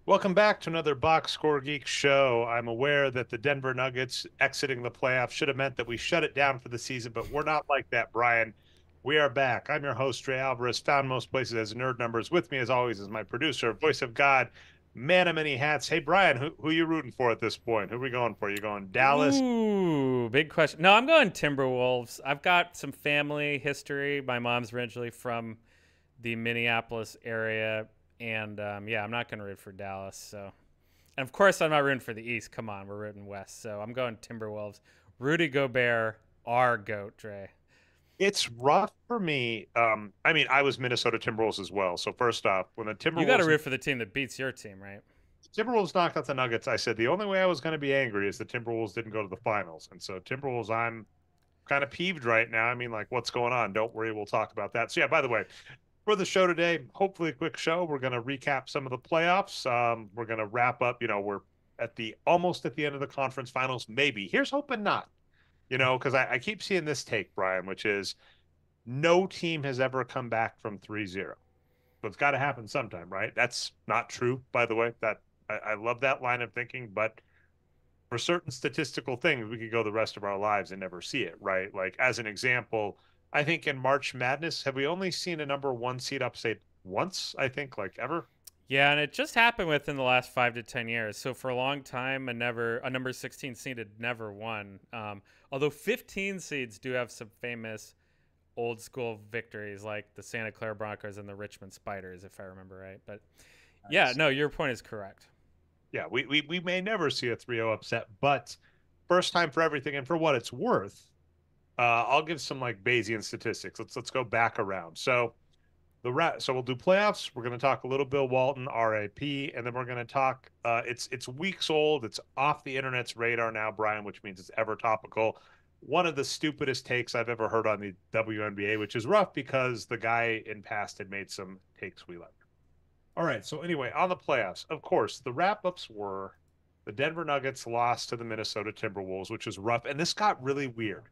Welcome back to another Boxscore Geeks show. I'm aware that the Denver Nuggets exiting the playoffs should have meant that we shut it down for the season, but we're not like that, Brian. We are back. I'm your host, Trey Alvarez, found most places as Nerd Numbers. With me, as always, is my producer, voice of God, man of many hats. Hey, Brian, who are you rooting for at this point? Who are we going for? You going Dallas? Ooh, big question. No, I'm going Timberwolves. I've got some family history. My mom's originally from the Minneapolis area, and yeah, I'm not going to root for Dallas. So, and of course, I'm not rooting for the East. Come on, we're rooting West. So I'm going Timberwolves. Rudy Gobert, our goat, Dre. It's rough for me. I mean, I was Minnesota Timberwolves as well. So first off, when the You got to Timberwolves root for the team that beats your team, right? Timberwolves knocked out the Nuggets, I said the only way I was going to be angry is the Timberwolves didn't go to the finals. And so Timberwolves, I'm kind of peeved right now. I mean, like, what's going on? Don't worry, we'll talk about that. So yeah, by the way, for the show today, hopefully a quick show. We're going to recap some of the playoffs. We're going to wrap up. We're at the almost at the end of the conference finals. Maybe here's hoping not. Because I keep seeing this take, Brian, which is no team has ever come back from 3-0. So it's got to happen sometime, right? That's not true, by the way. That I love that line of thinking, but for certain statistical things, we could go the rest of our lives and never see it, right? Like, as an example, I think in March Madness, have we only seen a number one seed upset once? I think, like, ever. Yeah, and it just happened within the last 5 to 10 years. So for a long time, a number 16 seed had never won. Although 15 seeds do have some famous old school victories, like the Santa Clara Broncos and the Richmond Spiders, if I remember right. But yeah, no, your point is correct. Yeah, we may never see a 3-0 upset, but first time for everything. And for what it's worth, I'll give some like Bayesian statistics. Let's go back around. So we'll do playoffs. We're going to talk a little Bill Walton, RAP, and then we're going to talk. It's weeks old. It's off the internet's radar now, Brian, which means it's ever topical. One of the stupidest takes I've ever heard on the WNBA, which is rough because the guy in past had made some takes we liked. All right. So anyway, on the playoffs, of course, the wrap-ups were the Denver Nuggets lost to the Minnesota Timberwolves, which was rough, and this got really weird.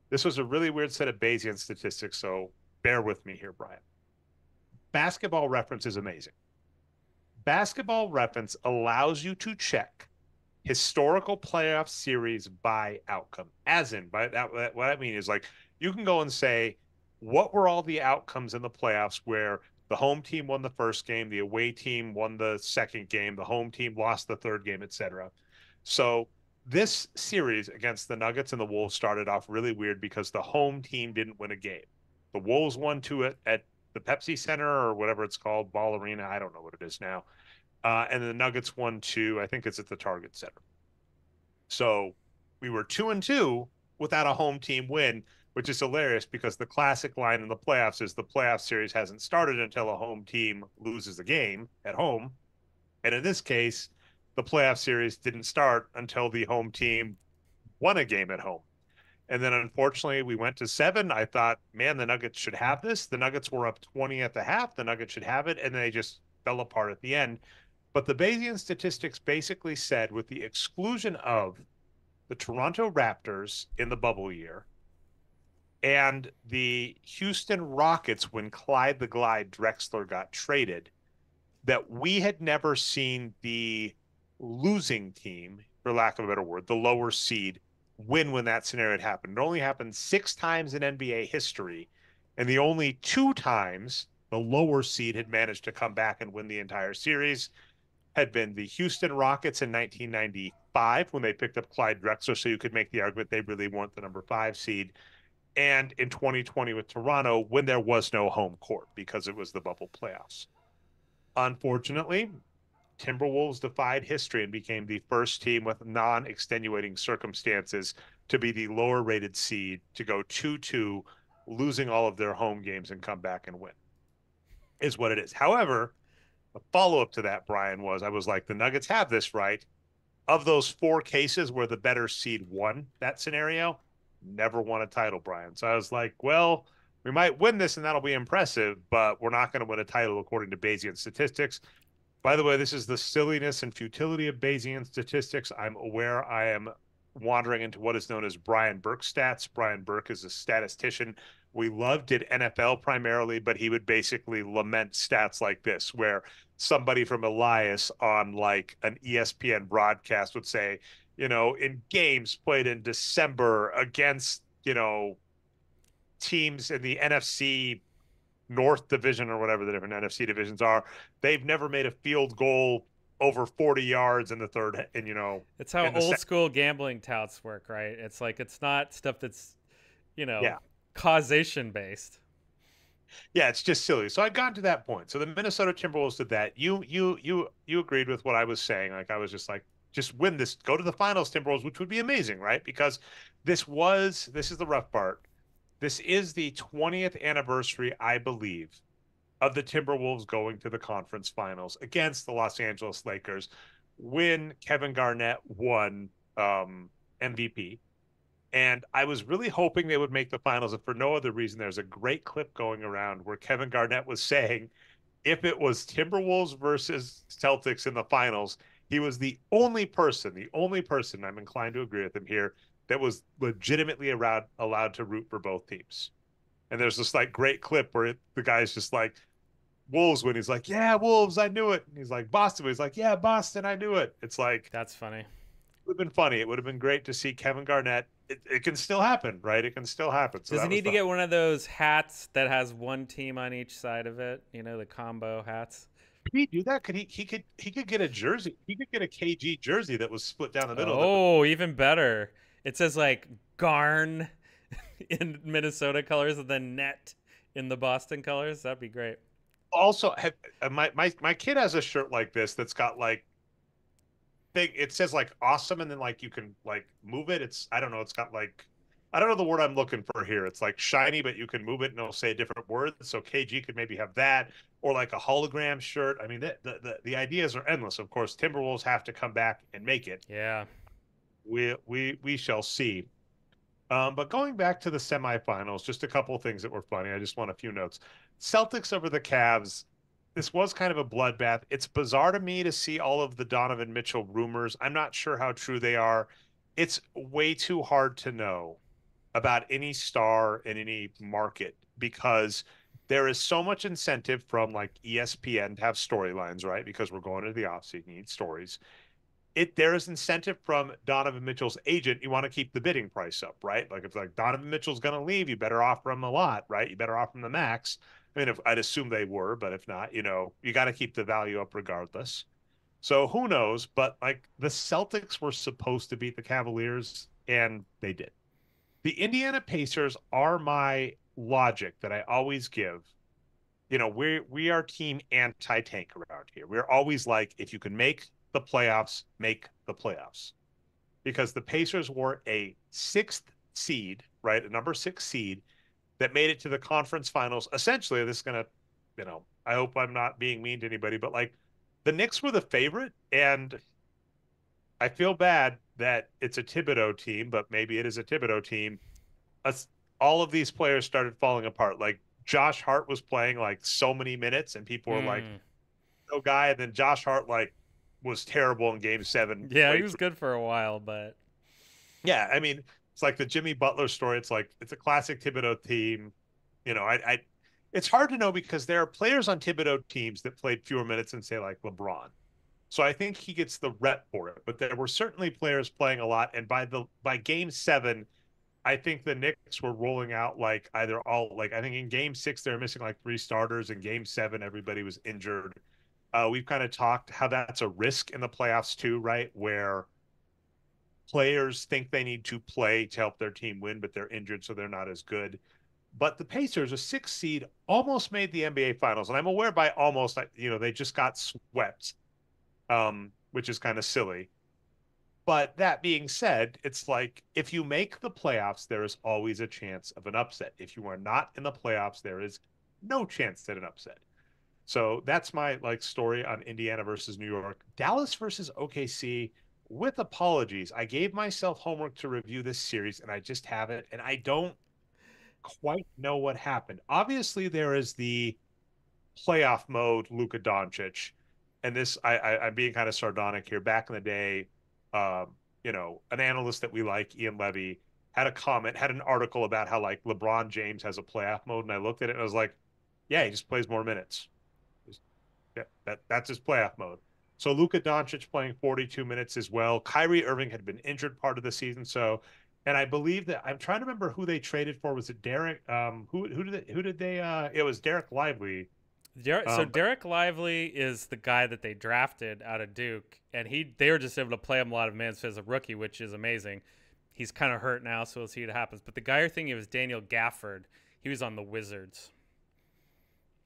This was a really weird set of Bayesian statistics, so bear with me here, Brian. Basketball Reference is amazing. Basketball Reference allows you to check historical playoff series by outcome. As in, by that, what I mean is like you can go and say, what were all the outcomes in the playoffs where the home team won the first game, the away team won the second game, the home team lost the third game, etc. So this series against the Nuggets and the Wolves started off really weird because the home team didn't win a game. The Wolves won two at the Pepsi Center or whatever it's called, Ball Arena. I don't know what it is now. And the Nuggets won two. I think it's at the Target Center. So we were 2-2 without a home team win, which is hilarious because the classic line in the playoffs is the playoff series hasn't started until a home team loses a game at home. And in this case, the playoff series didn't start until the home team won a game at home. And then unfortunately, we went to 7. I thought, man, the Nuggets should have this. The Nuggets were up 20 at the half. The Nuggets should have it. And they just fell apart at the end. But the Bayesian statistics basically said, with the exclusion of the Toronto Raptors in the bubble year and the Houston Rockets when Clyde the Glide Drexler got traded, that we had never seen the losing team, for lack of a better word, the lower seed, win when that scenario had happened. It only happened 6 times in NBA history, and the only 2 times the lower seed had managed to come back and win the entire series had been the Houston Rockets in 1995 when they picked up Clyde Drexler, so you could make the argument they really weren't the number 5 seed, and in 2020 with Toronto when there was no home court because it was the bubble playoffs. Unfortunately, Timberwolves defied history and became the first team with non-extenuating circumstances to be the lower-rated seed to go 2-2, losing all of their home games and come back and win, is what it is. However, the follow-up to that, Brian, was I was like, the Nuggets have this right. Of those 4 cases where the better seed won that scenario, never won a title, Brian. So I was like, well, we might win this and that'll be impressive, but we're not going to win a title according to Bayesian statistics. By the way, this is the silliness and futility of Bayesian statistics. I'm aware I am wandering into what is known as Brian Burke stats. Brian Burke is a statistician we loved, did NFL primarily, but he would basically lament stats like this, where somebody from Elias on like an ESPN broadcast would say, in games played in December against, teams in the NFC North division or whatever the different NFC divisions are, they've never made a field goal over 40 yards in the third, and It's how in the old second. school gambling touts work, right? It's like it's not stuff that's, you know, Yeah. causation based. Yeah, it's just silly. So I'd gotten to that point. So the Minnesota Timberwolves did that. You agreed with what I was saying. Like I was just like, just win this, go to the finals, Timberwolves, which would be amazing, right? Because this is the rough part. This is the 20th anniversary, I believe, of the Timberwolves going to the conference finals against the Los Angeles Lakers when Kevin Garnett won MVP. And I was really hoping they would make the finals. And for no other reason, there's a great clip going around where Kevin Garnett was saying if it was Timberwolves versus Celtics in the finals, he was the only person, I'm inclined to agree with him here, that was legitimately allowed to root for both teams. And there's this like great clip where the guy's just like, Wolves when he's like, yeah, Wolves, I knew it. And he's like, Boston when he's like, yeah, Boston, I knew it. It's like, it That's funny. would have been funny. It would have been great to see Kevin Garnett. It can still happen, right? It can still happen. So Does he that was need to the get one of those hats that has one team on each side of it? You know, the combo hats. could he do that? Could he get a jersey? He could get a KG jersey that was split down the middle. That was Oh, even better. It says like Garn in Minnesota colors and then Net in the Boston colors. That'd be great. also have my kid has a shirt like this that's got like thing. It says like awesome, and then like you can like move it. It's I don't know. It's got like I don't know the word I'm looking for here. It's like shiny, but you can move it and it'll say a different word. So KG could maybe have that or like a hologram shirt. I mean, the ideas are endless. Of course, Timberwolves have to come back and make it. Yeah. We shall see. But going back to the semifinals, just a couple of things that were funny. I just want a few notes. Celtics over the Cavs. This was kind of a bloodbath. It's bizarre to me to see all of the Donovan Mitchell rumors. I'm not sure how true they are. It's way too hard to know about any star in any market because there is so much incentive from like ESPN to have storylines, right? Because we're going into the offseason, you need stories. There is incentive from Donovan Mitchell's agent. You want to keep the bidding price up, right? Like if like Donovan Mitchell's going to leave, you better offer him a lot, right? You better offer him the max. I mean, if I'd assume they were, but if not, you got to keep the value up regardless. So who knows? But like the Celtics were supposed to beat the Cavaliers, and they did. The Indiana Pacers are my logic that I always give. We are team anti-tank around here. We're always like, if you can make the playoffs, make the playoffs. Because the Pacers were a sixth seed, right? A number six seed that made it to the conference finals. Essentially, this is gonna, I hope I'm not being mean to anybody, but like the Knicks were the favorite, and I feel bad that it's a Thibodeau team, but maybe it is a Thibodeau team. Us, all of these players started falling apart. Like Josh Hart was playing like so many minutes, and people were like, Mm. "No guy." And then Josh Hart like was terrible in Game 7. Yeah, he Way was through. good for a while, but Yeah, I mean, it's like the Jimmy Butler story. It's like it's a classic Thibodeau team. It's hard to know because there are players on Thibodeau teams that played fewer minutes than say like LeBron. So I think he gets the rep for it. But there were certainly players playing a lot, and by Game 7, I think the Knicks were rolling out like either all like I think in Game 6 they were missing like three starters. In Game 7 everybody was injured. We've kind of talked how that's a risk in the playoffs too, right? Where players think they need to play to help their team win, but they're injured, so they're not as good. But the Pacers, a sixth seed, almost made the NBA Finals, and I'm aware by almost, they just got swept, which is kind of silly. But that being said, it's like if you make the playoffs, there is always a chance of an upset. If you are not in the playoffs, there is no chance at an upset. So that's my like story on Indiana versus New York. Dallas versus OKC. With apologies, I gave myself homework to review this series and I just haven't, and I don't quite know what happened. Obviously, there is the playoff mode, Luka Doncic, and this I'm being kind of sardonic here. Back in the day, an analyst that we like, Ian Levy, had an article about how like LeBron James has a playoff mode, and I looked at it and I was like, yeah, he just plays more minutes. That's his playoff mode. So Luka Doncic playing 42 minutes as well. Kyrie Irving had been injured part of the season, so and I believe that I'm trying to remember who they traded for. Was it Derek? Who did they? It was Derek Lively. So But Derek Lively is the guy that they drafted out of Duke, and they were just able to play him a lot of minutes as a rookie, which is amazing. He's kind of hurt now, so we'll see what happens. But the guy you're thinking of is Daniel Gafford. He was on the Wizards.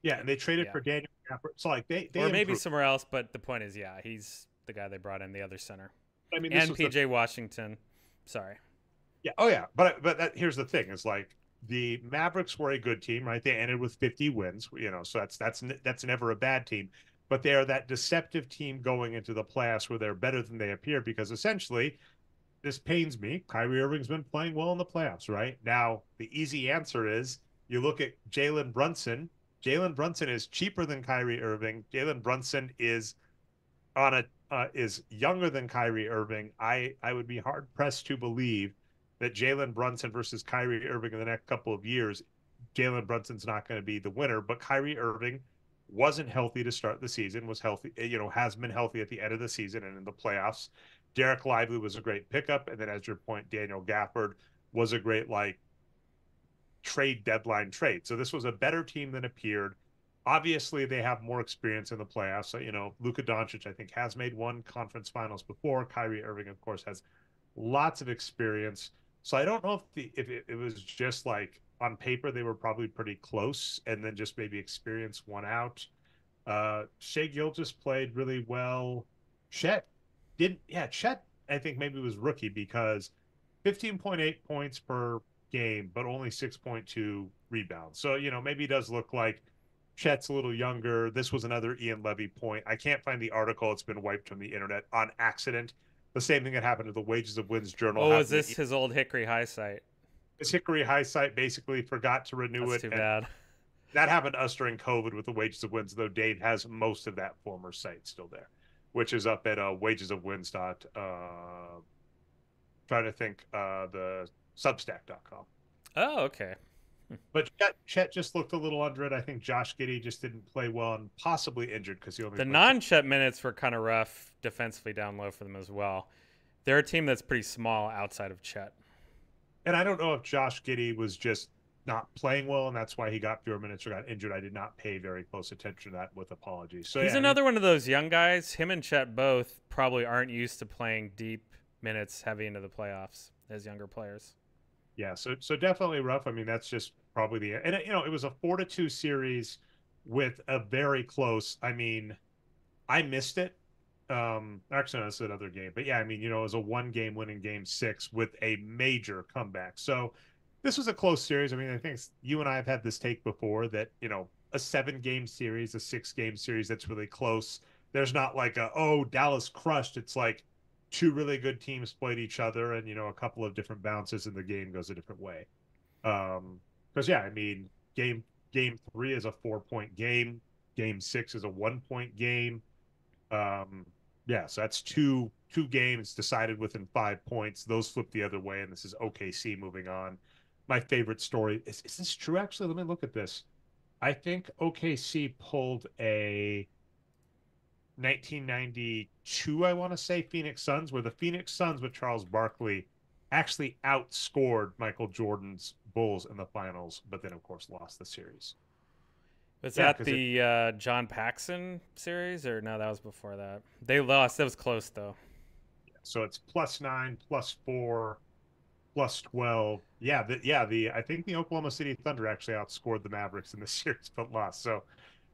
yeah, and they traded Yeah, for Daniel Gafford. So like they or maybe improved. somewhere else. But the point is, yeah, he's the guy they brought in, the other center, I mean, this and was the PJ Washington. Sorry. Yeah. Oh yeah. But here's the thing: is like the Mavericks were a good team, right? They ended with 50 wins, so that's never a bad team. But they are that deceptive team going into the playoffs where they're better than they appear because essentially, this pains me. Kyrie Irving's been playing well in the playoffs, right? Now, the easy answer is you look at Jalen Brunson. Jalen Brunson is cheaper than Kyrie Irving. Jalen Brunson is younger than Kyrie Irving. I would be hard pressed to believe that Jalen Brunson versus Kyrie Irving in the next couple of years, Jalen Brunson's not going to be the winner. But Kyrie Irving wasn't healthy to start the season. Was healthy, has been healthy at the end of the season and in the playoffs. Derek Lively was a great pickup, and then as your point, Daniel Gafford was a great like trade deadline trade. So this was a better team than appeared. Obviously, they have more experience in the playoffs. So, Luka Doncic, I think, has made one conference finals before. Kyrie Irving, of course, has lots of experience. So I don't know if it was just like on paper they were probably pretty close, and then just maybe experience won out. Shea Gilgeous played really well. Chet didn't. Yeah, Chet I think maybe was rookie because 15.8 points per game, but only 6.2 rebounds. So, maybe it does look like Chet's a little younger. This was another Ian Levy point. I can't find the article. It's been wiped from the internet on accident. The same thing that happened to the Wages of Wins Journal Oh, is happened this to his old Hickory High site? this Hickory High site basically forgot to renew That's it. too And bad. that happened to us during COVID with the Wages of Wins, though Dave has most of that former site still there, which is up at wagesofwins trying to think the substack.com. Oh, okay. But Chet just looked a little under it. I think Josh Giddey just didn't play well and possibly injured because he only The played. non-Chet minutes were kind of rough defensively down low for them as well. They're a team that's pretty small outside of Chet. And I don't know if Josh Giddey was just not playing well and that's why he got fewer minutes or got injured. I did not pay very close attention to that with apologies. So He's yeah, I mean, another one of those young guys. Him and Chet both probably aren't used to playing deep minutes heavy into the playoffs as younger players. yeah, so definitely rough. I mean, that's just probably and it was a 4-2 series with a very close. I mean, I missed it. Actually, no, that's another game, but yeah, I mean, it was a one game winning game 6 with a major comeback. So this was a close series. I mean, I think you and I have had this take before that a 7-game series, a 6-game series that's really close. There's not like Dallas crushed. It's like two really good teams played each other, and a couple of different bounces, and the game goes a different way. Because yeah, I mean, game 3 is a 4-point game. Game 6 is a 1-point game. Um, yeah, so that's two games decided within 5 points. Those flip the other way, and this is OKC moving on. My favorite story is this true? Actually, let me look at this. I think OKC pulled a 1992, I want to say, Phoenix Suns, where the Phoenix Suns with Charles Barkley actually outscored Michael Jordan's Bulls in the finals, but then of course lost the series. Was Yeah, that because it the John Paxson series, or no? That was before that. They lost. That was close though. so it's +9, +4, +12. Yeah, the I think the Oklahoma City Thunder actually outscored the Mavericks in the series, but lost. So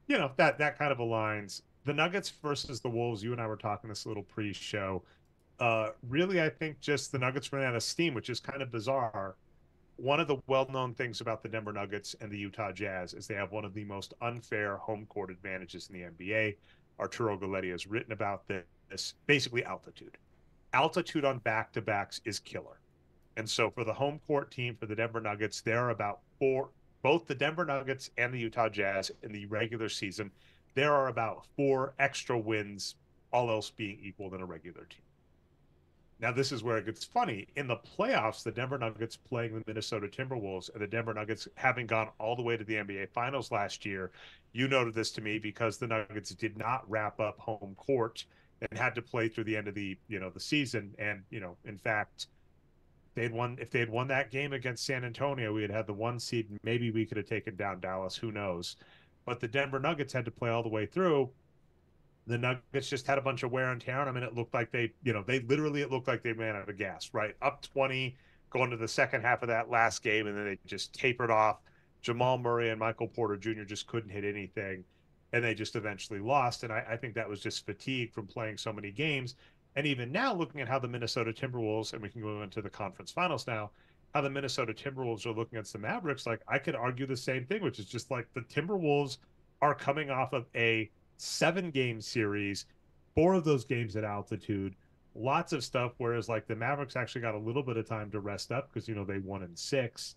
that kind of aligns. The Nuggets versus the Wolves. You and I were talking this little pre-show. Really, I think just the Nuggets ran out of steam, which is kind of bizarre. One of the well-known things about the Denver Nuggets and the Utah Jazz is they have one of the most unfair home court advantages in the NBA. Arturo Galletti has written about this. Basically, altitude. Altitude on back-to-backs is killer. And so for the home court team for the Denver Nuggets, there are about both the Denver Nuggets and the Utah Jazz in the regular season, there are about 4 extra wins, all else being equal than a regular team. Now, this is where it gets funny. In the playoffs, the Denver Nuggets playing the Minnesota Timberwolves, and the Denver Nuggets having gone all the way to the NBA Finals last year. You noted this to me because the Nuggets did not wrap up home court and had to play through the end of the season. And, in fact, they'd won if they had won that game against San Antonio, we had had the 1 seed, and maybe we could have taken down Dallas. Who knows? But the Denver Nuggets had to play all the way through. The Nuggets just had a bunch of wear and tear on them, and it looked like it looked like they ran out of gas, right? Up 20, going to the second half of that last game, and then they just tapered off. Jamal Murray and Michael Porter Jr. just couldn't hit anything, and they just eventually lost. And I think that was just fatigue from playing so many games. And even now, looking at how the Minnesota Timberwolves, and we can go into the conference finals now, how the Minnesota Timberwolves are looking against the Mavericks, like I could argue the same thing, which is just like the Timberwolves are coming off of a 7 game series, 4 of those games at altitude, lots of stuff. Whereas like the Mavericks actually got a little bit of time to rest up because they won in 6,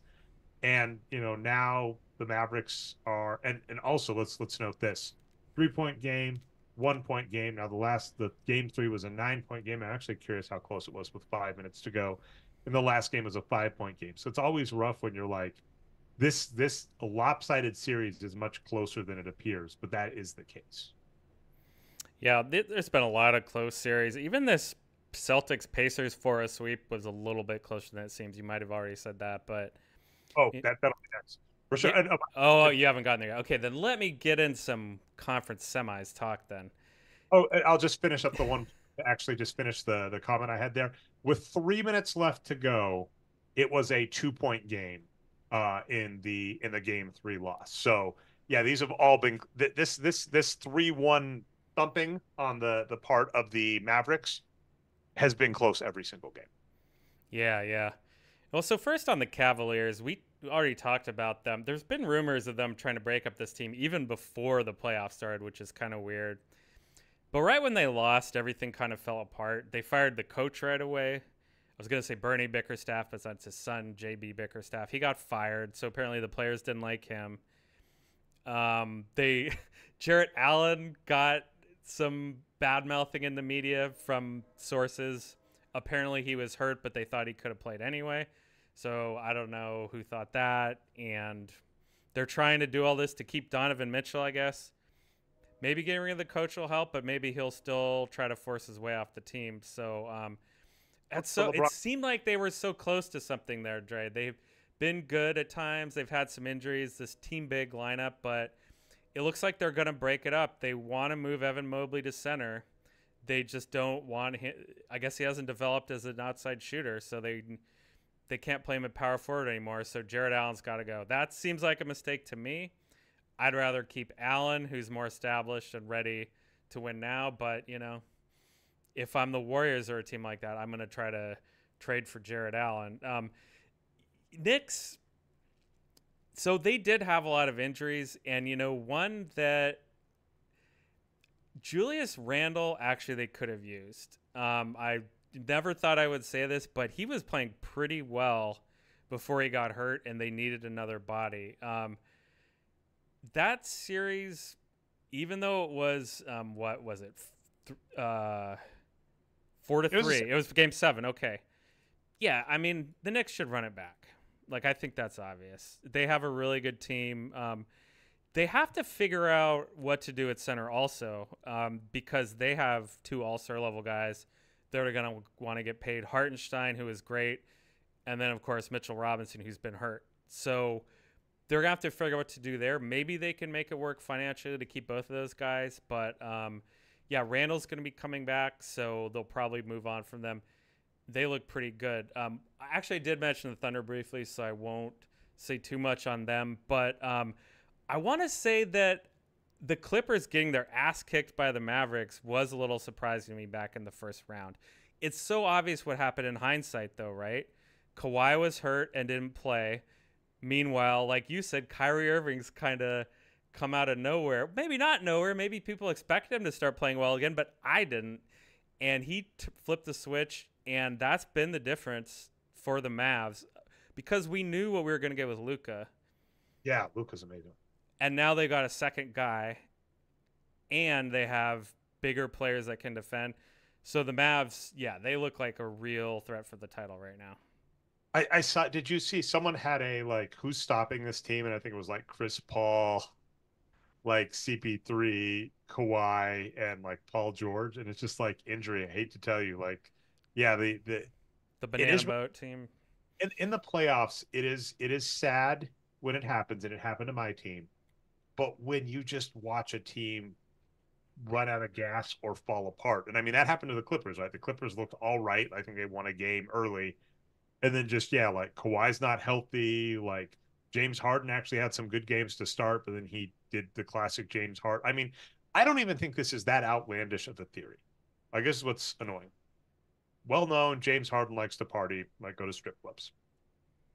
and now the Mavericks are, and also let's note this: 3-point game, 1-point game. Now the game 3 was a 9-point game. I'm actually curious how close it was with 5 minutes to go, and the last game was a 5-point game. So it's always rough when you're like, this lopsided series is much closer than it appears, but that is the case. Yeah, there's been a lot of close series. Even this Celtics Pacers for a sweep was a little bit closer than it seems. You might have already said that, but That'll be next for sure. yeah. Oh, you haven't gotten there yet. Okay, then let me get in some conference semis talk then. I'll just finish up the one. Actually, just finish the comment I had there. With 3 minutes left to go, it was a 2-point game in the game 3 loss. So yeah, these have all been this 3-1 thumping on the part of the Mavericks has been close every single game. Yeah, yeah. Well, so first on the Cavaliers, we already talked about them. There's been rumors of them trying to break up this team even before the playoffs started, which is kind of weird. But right when they lost, everything kind of fell apart. They fired the coach right away. I was going to say Bernie Bickerstaff, but that's his son, JB Bickerstaff. He got fired, so apparently the players didn't like him. Jarrett Allen got some bad mouthing in the media from sources. Apparently he was hurt, but they thought he could have played anyway. So I don't know who thought that. And they're trying to do all this to keep Donovan Mitchell, I guess. Maybe getting rid of the coach will help, but maybe he'll still try to force his way off the team. So it seemed like they were so close to something there, Dre. They've been good at times. They've had some injuries, this team big lineup, but it looks like they're going to break it up. They want to move Evan Mobley to center. They just don't want him. I guess he hasn't developed as an outside shooter, so they can't play him at power forward anymore. So Jarrett Allen's got to go. That seems like a mistake to me. I'd rather keep Allen, who's more established and ready to win now. But, if I'm the Warriors or a team like that, I'm going to try to trade for Jarrett Allen. Knicks, so they did have a lot of injuries. And, one that Julius Randle, actually, they could have used. I never thought I would say this, but he was playing pretty well before he got hurt, and they needed another body. That series, even though it was, what was it? 4-3. It was game 7. Okay. Yeah, I mean, the Knicks should run it back. Like, I think that's obvious. They have a really good team. They have to figure out what to do at center also, because they have 2 all-star level guys that are going to want to get paid. Hartenstein, who is great, and then, of course, Mitchell Robinson, who's been hurt. So they're going to have to figure out what to do there. Maybe they can make it work financially to keep both of those guys. But, Randall's going to be coming back, so they'll probably move on from them. They look pretty good. I actually did mention the Thunder briefly, so I won't say too much on them. But I want to say that the Clippers getting their ass kicked by the Mavericks was a little surprising to me back in the first round. It's so obvious what happened in hindsight, though, right? Kawhi was hurt and didn't play. Meanwhile, like you said, Kyrie Irving's kind of come out of nowhere. Maybe not nowhere. Maybe people expected him to start playing well again, but I didn't. And he flipped the switch, and that's been the difference for the Mavs because we knew what we were going to get with Luka. Yeah, Luka's amazing. And now they got a second guy, and they have bigger players that can defend. So the Mavs, yeah, they look like a real threat for the title right now. I saw, did you see someone had a like who's stopping this team? And I think it was like Chris Paul, like CP3, Kawhi, and like Paul George. And it's just like injury. I hate to tell you, like, yeah, the The it banana is boat team. in the playoffs, it is sad when it happens, and it happened to my team. But when you just watch a team run out of gas or fall apart, and I mean that happened to the Clippers, right? The Clippers looked all right. I think they won a game early, and then just yeah, like Kawhi's not healthy. Like James Harden actually had some good games to start, but then he did the classic James Harden. I mean, I don't even think this is that outlandish of a theory. I guess what's annoying. Well known, James Harden likes to party, like go to strip clubs.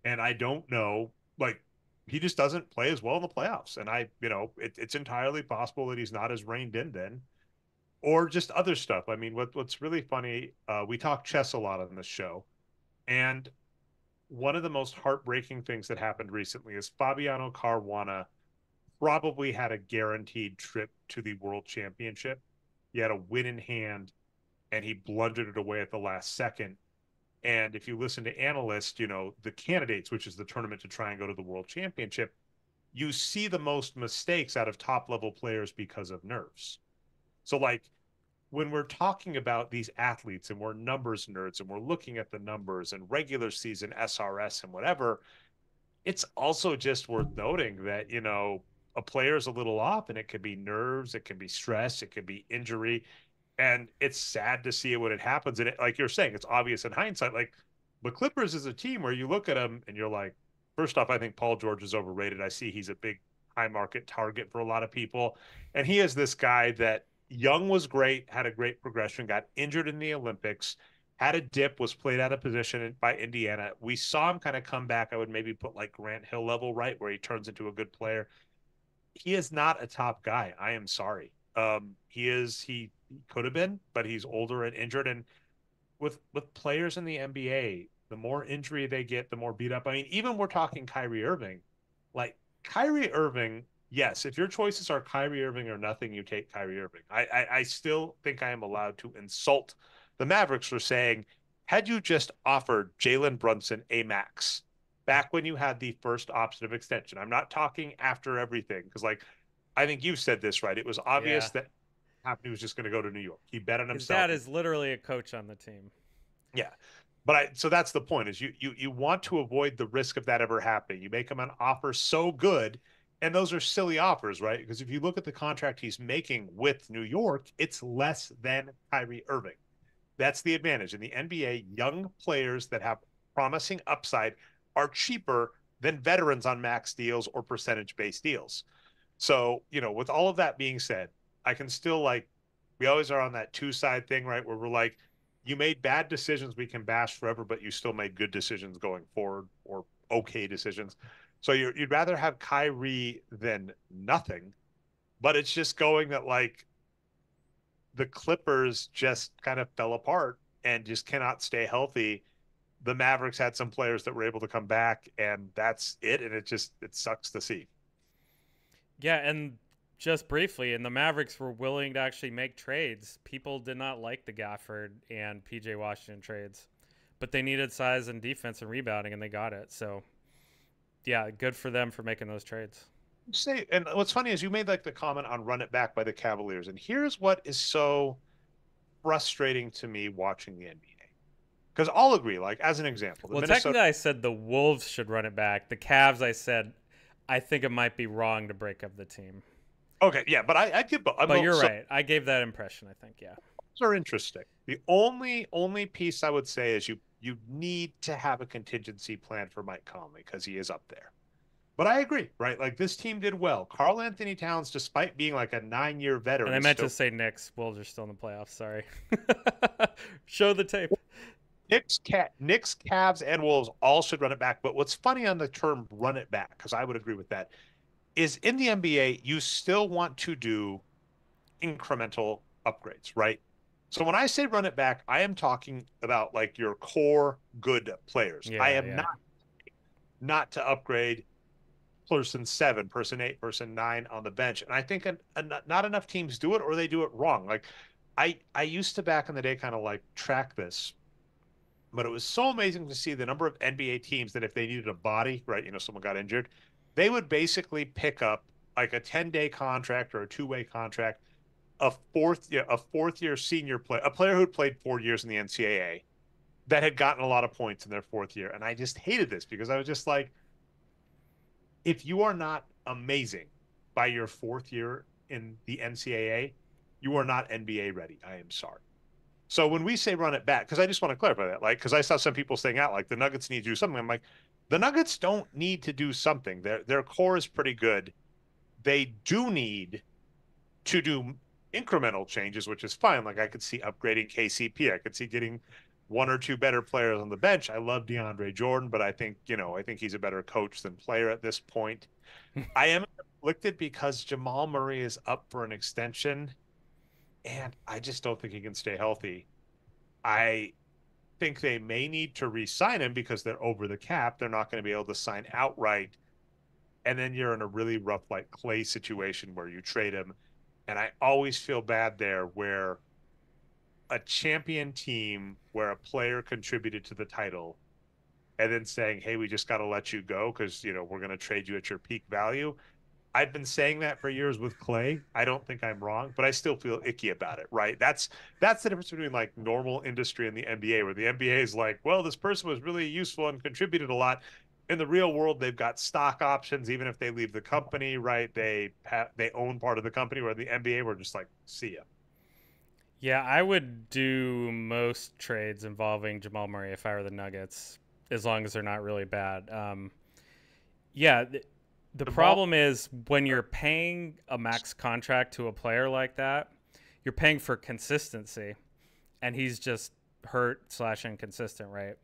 And I don't know, like he just doesn't play as well in the playoffs. And it's entirely possible that he's not as reined in then, or just other stuff. I mean, what's really funny, we talk chess a lot on this show, and one of the most heartbreaking things that happened recently is Fabiano Caruana probably had a guaranteed trip to the World Championship. He had a win in hand, and he blundered it away at the last second. And if you listen to analysts, the candidates, which is the tournament to try and go to the World Championship, you see the most mistakes out of top level players because of nerves. So, like, when we're talking about these athletes and we're numbers nerds and we're looking at the numbers and regular season SRS and whatever, it's also just worth noting that, a player's a little off and it could be nerves, it can be stress, it could be injury. And it's sad to see it when it happens. And like you're saying, it's obvious in hindsight. Like the Clippers is a team where you look at them and you're like, first off, I think Paul George is overrated. I see he's a big high market target for a lot of people. And he is this guy that young was great, had a great progression, got injured in the Olympics, had a dip, was played out of position by Indiana. We saw him kind of come back. I would maybe put like Grant Hill level, right, where he turns into a good player. He is not a top guy. I am sorry. He could have been, but he's older and injured. And with players in the NBA, the more injury they get, the more beat up. I mean, even we're talking Kyrie Irving. Like Kyrie Irving, yes, if your choices are Kyrie Irving or nothing, you take Kyrie Irving. I still think I am allowed to insult the Mavericks for saying, had you just offered Jalen Brunson a max back when you had the first option of extension. I'm not talking after everything because, like, I think you said this right. It was Yeah. obvious that Happy was just going to go to New York. He bet on His himself. dad is literally a coach on the team. Yeah. But so that's the point is you want to avoid the risk of that ever happening. You make him an offer so good, and those are silly offers, right? Because if you look at the contract he's making with New York, it's less than Kyrie Irving. That's the advantage. In the NBA, young players that have promising upside are cheaper than veterans on max deals or percentage based deals. So, with all of that being said, I can still like, we always are on that two-side thing, right? Where we're like, you made bad decisions we can bash forever, but you still made good decisions going forward or okay decisions. So you'd rather have Kyrie than nothing, but it's just going that like the Clippers just kind of fell apart and just cannot stay healthy. The Mavericks had some players that were able to come back, and that's it. And it sucks to see. Yeah, and just briefly, and the Mavericks were willing to actually make trades. People did not like the Gafford and PJ Washington trades, but they needed size and defense and rebounding, and they got it. So, yeah, good for them for making those trades. Say, and what's funny is you made like the comment on run it back by the Cavaliers, and here's what is so frustrating to me watching the NBA. Because I'll agree, like as an example, the Well, Minnesota. technically, I said the Wolves should run it back. The Cavs, I said, I think it might be wrong to break up the team. Okay, yeah, but I'd give both. But you're So right. I gave that impression, I think, yeah. those are interesting. The only piece I would say is you need to have a contingency plan for Mike Conley because he is up there. But I agree, right? Like this team did well. Carl Anthony Towns, despite being like a 9-year And veteran, I is meant to still say Knicks. Wolves are still in the playoffs. Sorry. Show the tape. Knicks, Cavs, and Wolves all should run it back. But what's funny on the term "run it back" because I would agree with that is in the NBA you still want to do incremental upgrades, right? So when I say run it back, I am talking about like your core good players. I Yeah, am yeah. not to upgrade person 7, person 8, person 9 on the bench. And I think not enough teams do it or they do it wrong. Like I used to back in the day kind of like track this, but it was so amazing to see the number of NBA teams that if they needed a body, right, someone got injured, they would basically pick up like a 10-day contract or a two-way contract, a fourth year senior player, a player who'd played 4 years in the NCAA that had gotten a lot of points in their fourth year. And I just hated this because I was just like, if you are not amazing by your fourth year in the NCAA, you are not NBA ready. I am sorry. So when we say run it back, because I just want to clarify that, like, because I saw some people saying out like the Nuggets need to do something. I'm like, the Nuggets don't need to do something. Their core is pretty good. They do need to do incremental changes, which is fine. Like I could see upgrading KCP. I could see getting one or two better players on the bench. I love DeAndre Jordan, but I think he's a better coach than player at this point. I am conflicted because Jamal Murray is up for an extension, and I just don't think he can stay healthy. I think they may need to re-sign him because they're over the cap. They're not going to be able to sign outright. And then you're in a really rough, like Clay situation where you trade him. And I always feel bad there where a champion team where a player contributed to the title and then saying, hey, we just got to let you go because, we're going to trade you at your peak value. I've been saying that for years with Clay. I don't think I'm wrong, but I still feel icky about it, right? That's the difference between like normal industry and the NBA, where the NBA is like, well, this person was really useful and contributed a lot. In the real world, they've got stock options, even if they leave the company, right? They own part of the company. Where the NBA, we're just like, see ya. Yeah, I would do most trades involving Jamal Murray if I were the Nuggets, as long as they're not really bad. Yeah, the Jamal, problem is when you're paying a max contract to a player like that, you're paying for consistency, and he's just hurt slash inconsistent, right?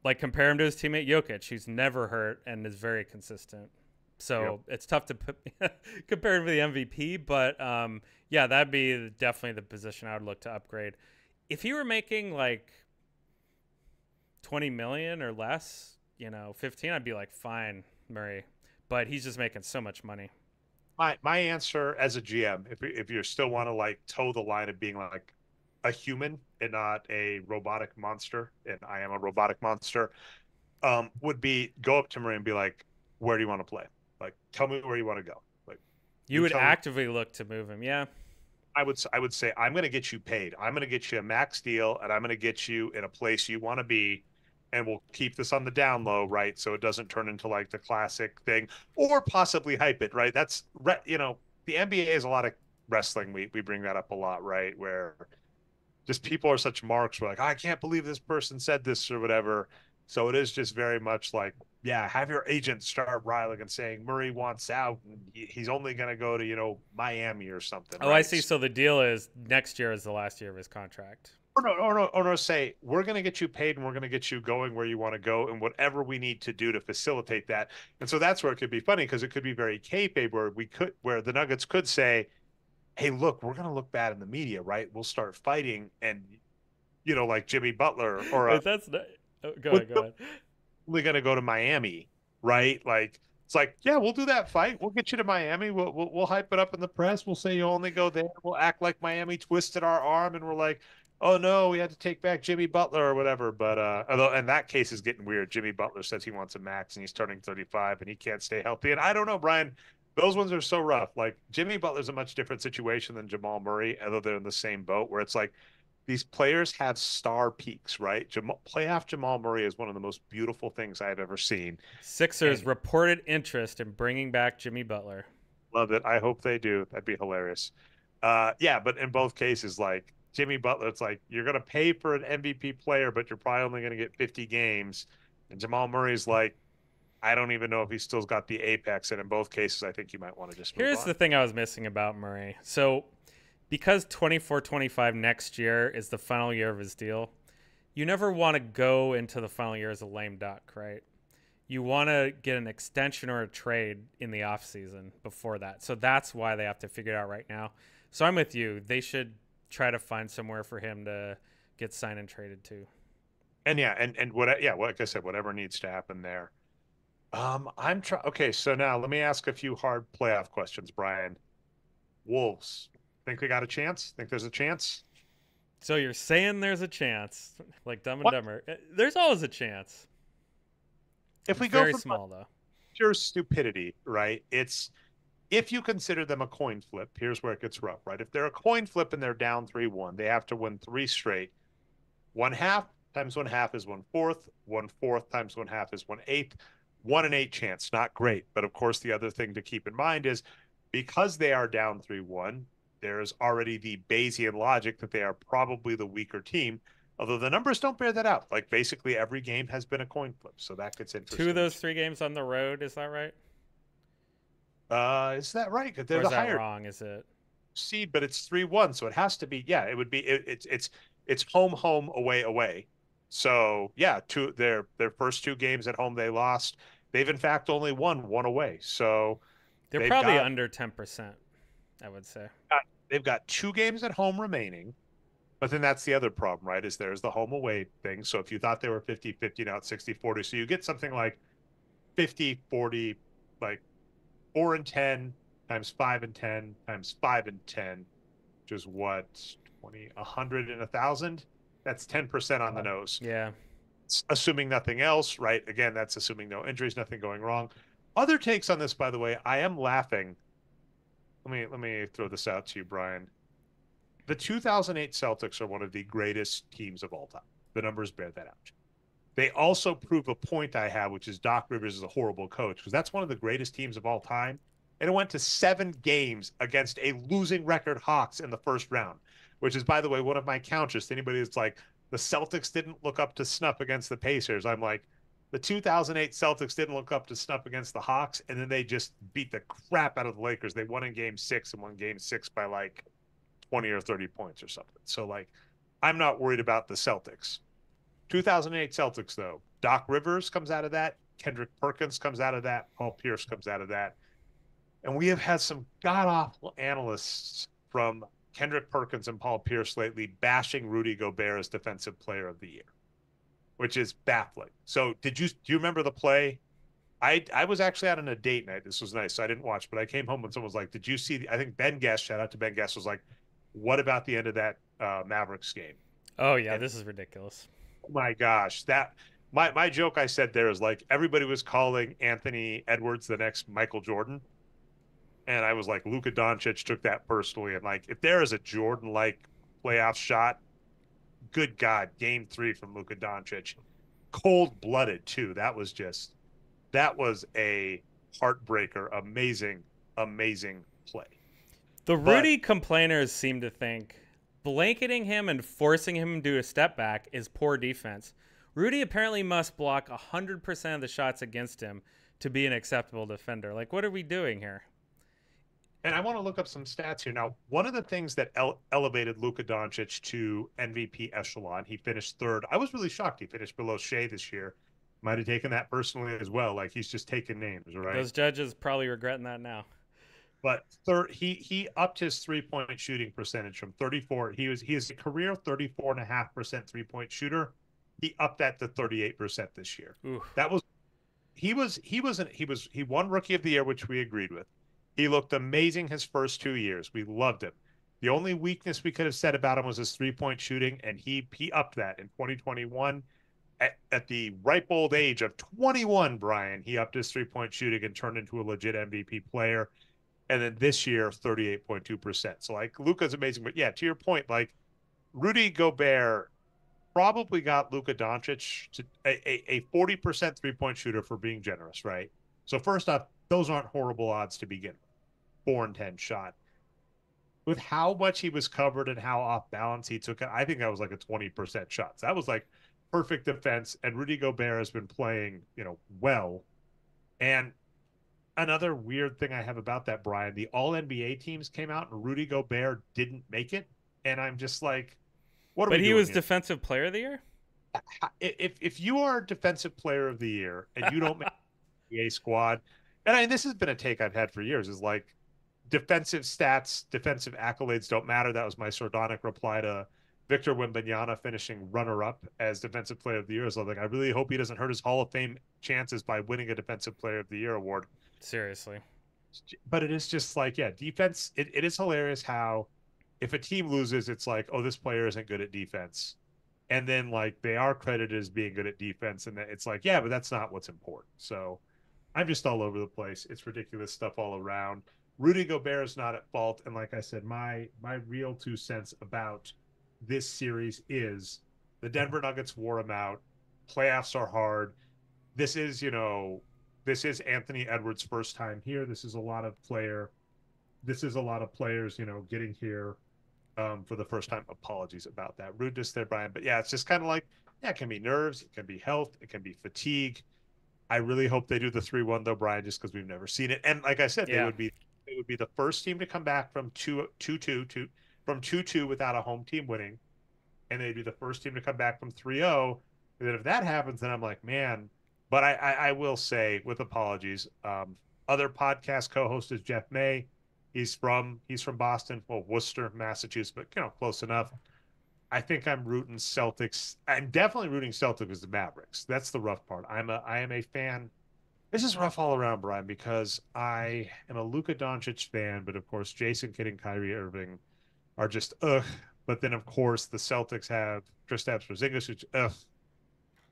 Like compare him to his teammate Jokic, who's never hurt and is very consistent. yep. So it's tough to compare him to the MVP, but yeah, that'd be definitely the position I would look to upgrade. If he were making like 20 million or less, 15, I'd be like, fine, Murray. But he's just making so much money. My answer as a GM, if you still want to like toe the line of being like a human and not a robotic monster, and I am a robotic monster, would be go up to Murray and be like, where do you want to play? Like, tell me where you want to go. Like, You you would tell me. actively look to move him, yeah. I would say I'm going to get you paid. I'm going to get you a max deal, and I'm going to get you in a place you want to be, and we'll keep this on the down low, right? So it doesn't turn into like the classic thing, or possibly hype it, right? The NBA is a lot of wrestling. We bring that up a lot, right? Where just people are such marks. We're like, I can't believe this person said this or whatever. So it is just very much like, yeah, have your agent start riling and saying Murray wants out. And he's only going to go to, Miami or something, Oh, I right? see. So the deal is next year is the last year of his contract. Or no, say, we're going to get you paid and we're going to get you going where you want to go and whatever we need to do to facilitate that. And so that's where it could be funny because it could be very kayfabe where the Nuggets could say, hey, look, we're going to look bad in the media, right? We'll start fighting and, like Jimmy Butler or Wait, that's not. Oh, go with ahead, go ahead. only going to go to Miami, right? Like it's like, yeah, we'll do that fight. We'll get you to Miami. We'll hype it up in the press. We'll say you only go there. We'll act like Miami twisted our arm, and we're like, oh no, we had to take back Jimmy Butler or whatever. But although in that case is getting weird. Jimmy Butler says he wants a max, and he's turning 35, and he can't stay healthy. And I don't know, Brian. Those ones are so rough. Like Jimmy Butler's a much different situation than Jamal Murray, although they're in the same boat. Where it's like these players have star peaks, right? Playoff Jamal Murray is one of the most beautiful things I've ever seen, Sixers and reported interest in bringing back Jimmy Butler. love it. I hope they do. That'd be hilarious. Yeah, but in both cases, like Jimmy Butler, it's like you're gonna pay for an MVP player, but you're probably only gonna get 50 games. And Jamal Murray's like, I don't even know if he's still got the apex. And in both cases, I think you might want to just move Here's on. the thing I was missing about Murray. So, because 24-25 next year is the final year of his deal, you never want to go into the final year as a lame duck, right? You want to get an extension or a trade in the offseason before that. So that's why they have to figure it out right now. So I'm with you. They should try to find somewhere for him to get signed and traded to. And yeah, and what yeah, like I said, whatever needs to happen there. I'm trying. Okay, so now let me ask a few hard playoff questions, Brian. Wolves, Think they got a chance? Think there's a chance? So you're saying there's a chance, like Dumb and What Dumber. There's always a chance. if It's we go very from small though. pure stupidity, right? It's if you consider them a coin flip, here's where it gets rough, right? If they're a coin flip and they're down 3-1, they have to win three straight. One half times one half is 1/4. 1/4 times one half is 1/8. 1 in 8 chance. Not great. But of course, the other thing to keep in mind is because they are down 3-1, there's already the Bayesian logic that they are probably the weaker team. Although the numbers don't bear that out. Like basically every game has been a coin flip. So that gets Two of interesting. those 3 games on the road, is that right? Is that right? Because Or they're is the that higher wrong? Is it? seed, but it's 3-1, so it has to be. Yeah, it would be. It's home, home, away, away. So yeah, their first 2 games at home they lost. They've in fact only won one away. So They're they've probably got, under 10%, I would say. they've got 2 games at home remaining. But then that's the other problem, right? Is there's the home away thing. So if you thought they were 50-50, now it's 60-40. So you get something like 50-40, like 4-10 times 5-10 times 5-10, which is what 20, 100 and 1,000. That's 10% on the nose. Yeah. Assuming nothing else, right? Again, that's assuming no injuries, nothing going wrong. Other takes on this, by the way, I am laughing. Let me throw this out to you, Brian. The 2008 Celtics are one of the greatest teams of all time. The numbers bear that out. They also prove a point I have, which is Doc Rivers is a horrible coach, because that's one of the greatest teams of all time. And it went to 7 games against a losing record Hawks in the first round, which is, by the way, one of my counters to anybody that's like, the Celtics didn't look up to snuff against the Pacers. I'm like, the 2008 Celtics didn't look up to snuff against the Hawks, and then they just beat the crap out of the Lakers. They won in game 6 and won game 6 by like 20 or 30 points or something. So, like, I'm not worried about the Celtics. 2008 Celtics, though. Doc Rivers comes out of that. Kendrick Perkins comes out of that. Paul Pierce comes out of that. And we have had some god awful analysts from Kendrick Perkins and Paul Pierce lately bashing Rudy Gobert as Defensive Player of the Year, which is baffling. So, do you remember the play? I was actually out on a date night. This was nice. So I didn't watch, but I came home and someone was like, "Did you see?" I think Ben Guest, shout out to Ben Guest, was like, "What about the end of that Mavericks game?" Oh, yeah, And this is ridiculous. oh my gosh, that my joke I said there is like everybody was calling Anthony Edwards the next Michael Jordan, and I was like, Luka Doncic took that personally, and like if there is a Jordan like playoff shot, good God, Game 3 from Luka Doncic, cold blooded too. That was a heartbreaker, amazing, amazing play. The But Rudy complainers seem to think blanketing him and forcing him to do a step back is poor defense. Rudy apparently must block 100% of the shots against him to be an acceptable defender. Like, what are we doing here? and I want to look up some stats here. Now, one of the things that elevated Luka Doncic to MVP echelon, he finished third. I was really shocked he finished below Shea this year. Might have taken that personally as well. Like he's just taking names, right? Those judges probably regretting that now. But third, he upped his 3-point shooting percentage from 34. He is a career 34.5% 3-point shooter. He upped that to 38% this year. Ooh. That was he won Rookie of the Year, which we agreed with. He looked amazing his first 2 years. We loved him. The only weakness we could have said about him was his 3-point shooting, and he upped that in 2021. At the ripe old age of 21, Brian, he upped his 3-point shooting and turned into a legit MVP player. And then this year, 38.2%. So like Luka's amazing. But yeah, to your point, like Rudy Gobert probably got Luka Doncic to a 40% 3-point shooter for being generous, right? So first off, those aren't horrible odds to begin with. 4-10 shot. With how much he was covered and how off balance he took it, I think that was like a 20% shot. So that was like perfect defense. And Rudy Gobert has been playing, well. And another weird thing I have about that, Brian, the all NBA teams came out and Rudy Gobert didn't make it. And I'm just like, what are But we he doing was here? Defensive Player of the Year? If you are Defensive Player of the Year and you don't make the A squad, and this has been a take I've had for years, is like defensive stats, defensive accolades don't matter. That was my sardonic reply to Victor Wembanyama finishing runner-up as Defensive Player of the Year. So like, I really hope he doesn't hurt his Hall of Fame chances by winning a Defensive Player of the Year award. Seriously. But it is just like, yeah, defense. It is hilarious how if a team loses, it's like, oh, this player isn't good at defense. And then like they are credited as being good at defense. And it's like, yeah, but that's not what's important. So I'm just all over the place. It's ridiculous stuff all around. Rudy Gobert is not at fault. And like I said, my real 2 cents about this series is the Denver Nuggets wore him out. Playoffs are hard. This is, this is Anthony Edwards' first time here. This is a lot of players, getting here for the first time. Apologies about that rudeness there, Brian. But yeah, it's just kind of like, yeah, it can be nerves, it can be health, it can be fatigue. I really hope they do the 3-1 though, Brian, just because we've never seen it. And like I said, Yeah. they would be the first team to come back from 2-2 without a home team winning, and they'd be the first team to come back from 3-0. And then if that happens, then I'm like, man. But I will say, with apologies, other podcast co-host is Jeff May. He's from Boston, well, Worcester, Massachusetts, but close enough. I think I'm rooting Celtics. I'm definitely rooting Celtics as the Mavericks. That's the rough part. I am a fan. This is rough all around, Brian, because I am a Luka Doncic fan, but of course Jason Kidd and Kyrie Irving are just ugh. But then of course the Celtics have Kristaps Porzingis, which ugh.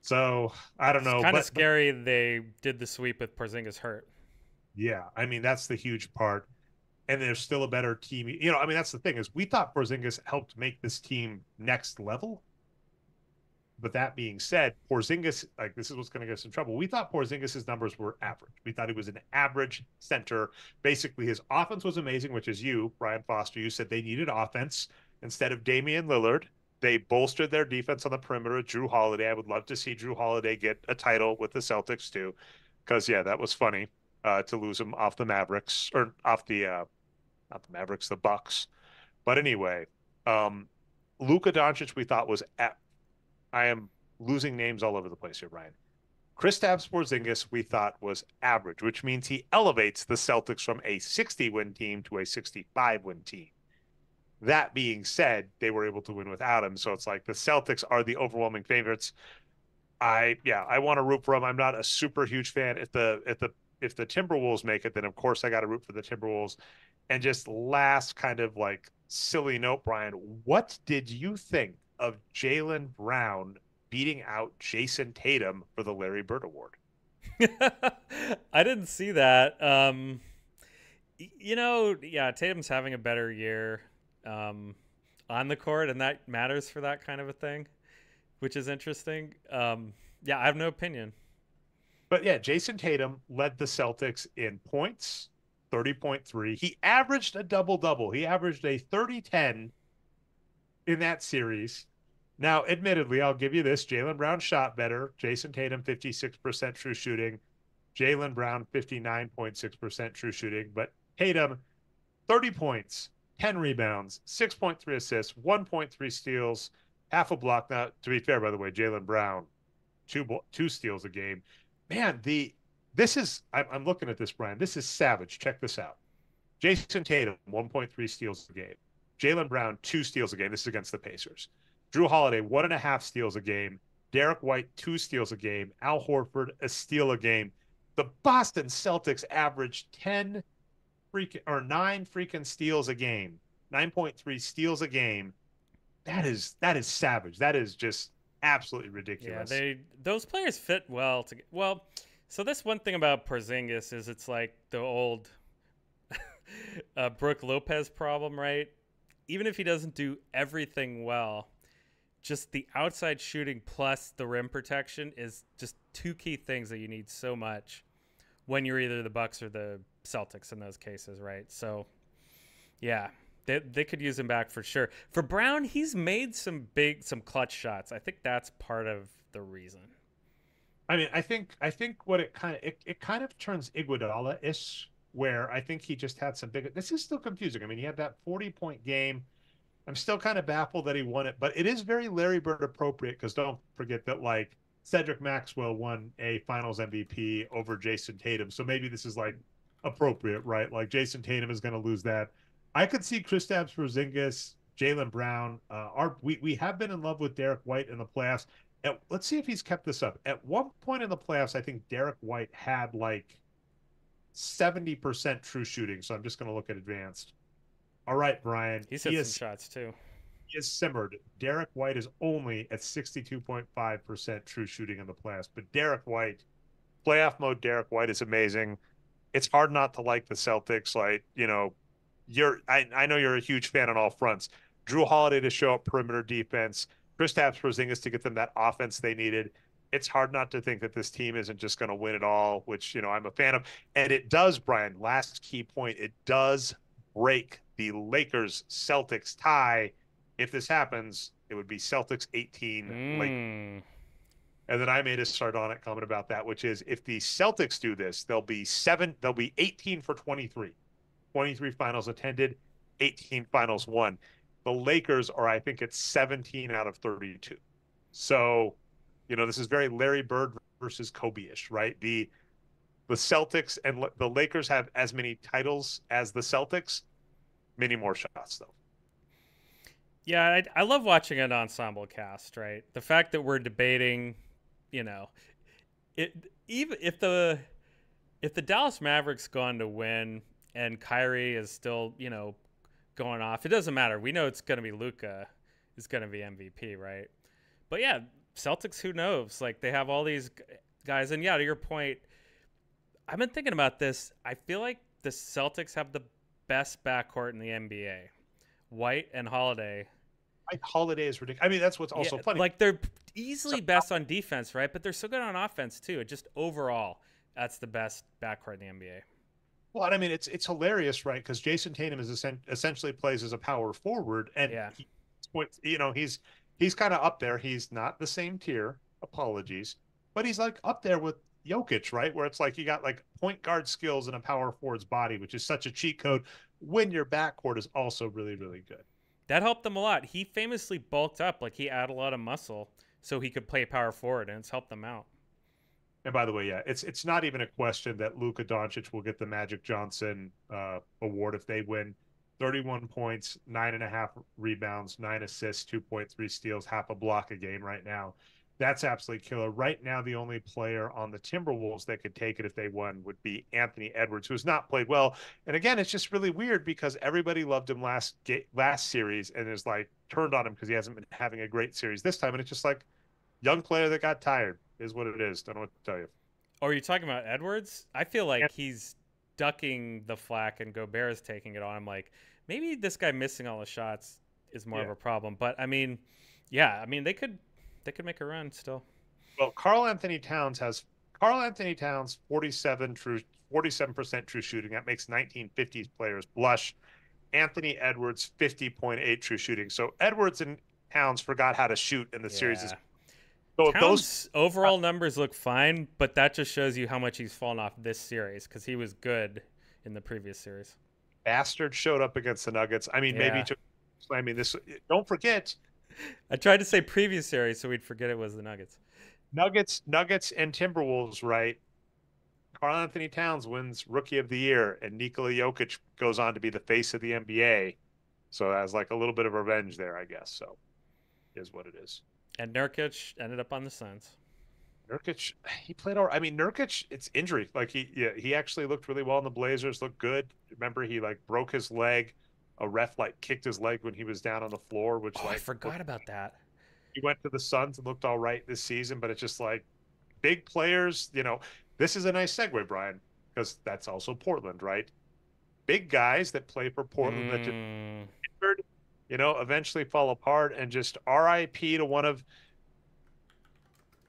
So I don't It's know, kind of but scary they did the sweep with Porzingis hurt. yeah, I mean that's the huge part. And there's still a better team. I mean that's the thing is we thought Porzingis helped make this team next level. But that being said, Porzingis, like this is what's going to get us in trouble. We thought Porzingis's numbers were average. We thought he was an average center. Basically, his offense was amazing, which is you, Brian Foster. You said they needed offense instead of Damian Lillard. They bolstered their defense on the perimeter. Drew Holiday. I would love to see Drew Holiday get a title with the Celtics too, because yeah, that was funny to lose him off the Mavericks or off the not the Mavericks, the Bucks. But anyway, Luka Doncic we thought was at I am losing names all over the place here, Brian. Kristaps Porzingis we thought was average, which means he elevates the Celtics from a 60-win team to a 65-win team. That being said, they were able to win without him, so it's like the Celtics are the overwhelming favorites. I want to root for them. I'm not a super huge fan. If the Timberwolves make it, then of course I got to root for the Timberwolves. And just last kind of like silly note, Brian, what did you think of Jaylen Brown beating out Jason Tatum for the Larry Bird Award? I didn't see that. Yeah, Tatum's having a better year on the court, and that matters for that kind of a thing, which is interesting. Yeah, I have no opinion. But yeah, Jason Tatum led the Celtics in points, 30.3. He averaged a double-double. He averaged a 30-10 in that series. Now, admittedly, I'll give you this. Jaylen Brown shot better. Jason Tatum, 56% true shooting. Jaylen Brown, 59.6% true shooting. But Tatum, 30 points, 10 rebounds, 6.3 assists, 1.3 steals, half a block. Now, to be fair, by the way, Jaylen Brown, two steals a game. Man, I'm looking at this, Brian. This is savage. Check this out. Jason Tatum, 1.3 steals a game. Jaylen Brown, 2 steals a game. This is against the Pacers. Drew Holiday, 1.5 steals a game. Derek White, 2 steals a game. Al Horford, a steal a game. The Boston Celtics averaged 9 freaking steals a game. 9.3 steals a game. That is savage. That is just absolutely ridiculous. Yeah, those players fit well so this one thing about Porzingis is it's like the old Brooke Lopez problem, right? Even if he doesn't do everything well, just the outside shooting plus the rim protection is just two key things that you need so much when you're either the Bucks or the Celtics in those cases, right? So, yeah, they could use him back for sure. For Brown, he's made some clutch shots. I think that's part of the reason. I mean, I think what it kind of turns Iguodala-ish, where I think he just had some big. This is still confusing. I mean, he had that 40-point game. I'm still kind of baffled that he won it, but it is very Larry Bird appropriate because don't forget that like Cedric Maxwell won a Finals MVP over Jason Tatum, so maybe this is like appropriate, right? Like Jason Tatum is going to lose that. I could see Kristaps Porzingis, Jaylen Brown. We have been in love with Derek White in the playoffs. Let's see if he's kept this up. At one point in the playoffs, I think Derek White had like 70% true shooting. So I'm just going to look at advanced. All right, Brian. He's hit some shots too. He has simmered. Derek White is only at 62.5% true shooting in the playoffs. But Derek White, playoff mode Derek White is amazing. It's hard not to like the Celtics. Like, I know you're a huge fan on all fronts. Drew Holiday to show up perimeter defense, Kristaps Porzingis to get them that offense they needed. It's hard not to think that this team isn't just going to win it all, which, I'm a fan of. And it does, Brian, last key point, it does break the Lakers Celtics tie. If this happens, it would be Celtics 18, Lakers. Mm. And then I made a sardonic comment about that, which is if the Celtics do this, they'll be 18 for 23. 23 finals attended, 18 finals won. The Lakers are, I think it's 17 out of 32. So, this is very Larry Bird versus Kobe-ish, right? The Celtics and the Lakers have as many titles as the Celtics, many more shots though. Yeah, I love watching an ensemble cast, right? The fact that we're debating, it even if the Dallas Mavericks go on to win and Kyrie is still, going off, it doesn't matter. We know it's going to be Luka is going to be MVP, right? But yeah, Celtics, who knows? Like they have all these guys, and yeah, to your point, I've been thinking about this. I feel like the Celtics have the best backcourt in the NBA. White and Holiday. Holiday is ridiculous. I mean, that's what's also funny. Like they're easily best on defense, right? But they're so good on offense too. Just overall, that's the best backcourt in the NBA. Well, I mean, it's hilarious, right? Because Jason Tatum is essentially plays as a power forward, and he's kind of up there. He's not the same tier. Apologies, but he's like up there with Jokic, right? Where it's like you got like point guard skills in a power forward's body, which is such a cheat code when your backcourt is also really, really good. That helped them a lot. He famously bulked up, like he added a lot of muscle so he could play power forward, and it's helped them out. And by the way, yeah, it's not even a question that Luka Doncic will get the Magic Johnson award if they win. 31 points, 9.5 rebounds, 9 assists, 2.3 steals, half a block a game right now. That's absolutely killer. Right now, the only player on the Timberwolves that could take it if they won would be Anthony Edwards, who has not played well. And again, it's just really weird because everybody loved him last series and is like turned on him because he hasn't been having a great series this time. And it's just like young player that got tired is what it is. Don't know what to tell you. Oh, are you talking about Edwards? I feel like he's ducking the flack and Gobert is taking it on. I'm like, maybe this guy missing all the shots is more of a problem. But I mean, they could make a run still. Well, Karl Anthony Towns 47% true shooting. That makes 1950s players blush. Anthony Edwards 50.8 true shooting. So Edwards and Towns forgot how to shoot in the series. So Towns' overall numbers look fine, but that just shows you how much he's fallen off this series because he was good in the previous series. Bastard showed up against the Nuggets. I mean, this. Don't forget. I tried to say previous series so we'd forget it was the Nuggets. Nuggets, and Timberwolves, right? Karl Anthony Towns wins Rookie of the Year, and Nikola Jokic goes on to be the face of the NBA. So that's like a little bit of revenge there, I guess. So, is what it is. And Nurkic ended up on the Suns. Nurkic, he played all right. I mean, Nurkic, it's injury. Like he actually looked really well in the Blazers. Looked good. Remember, he like broke his leg. A ref like kicked his leg when he was down on the floor, which I forgot about that. He went to the Suns and looked all right this season, but it's just like big players. This is a nice segue, Brian, because that's also Portland, right? Big guys that play for Portland that just injured, eventually fall apart, and just RIP to one of.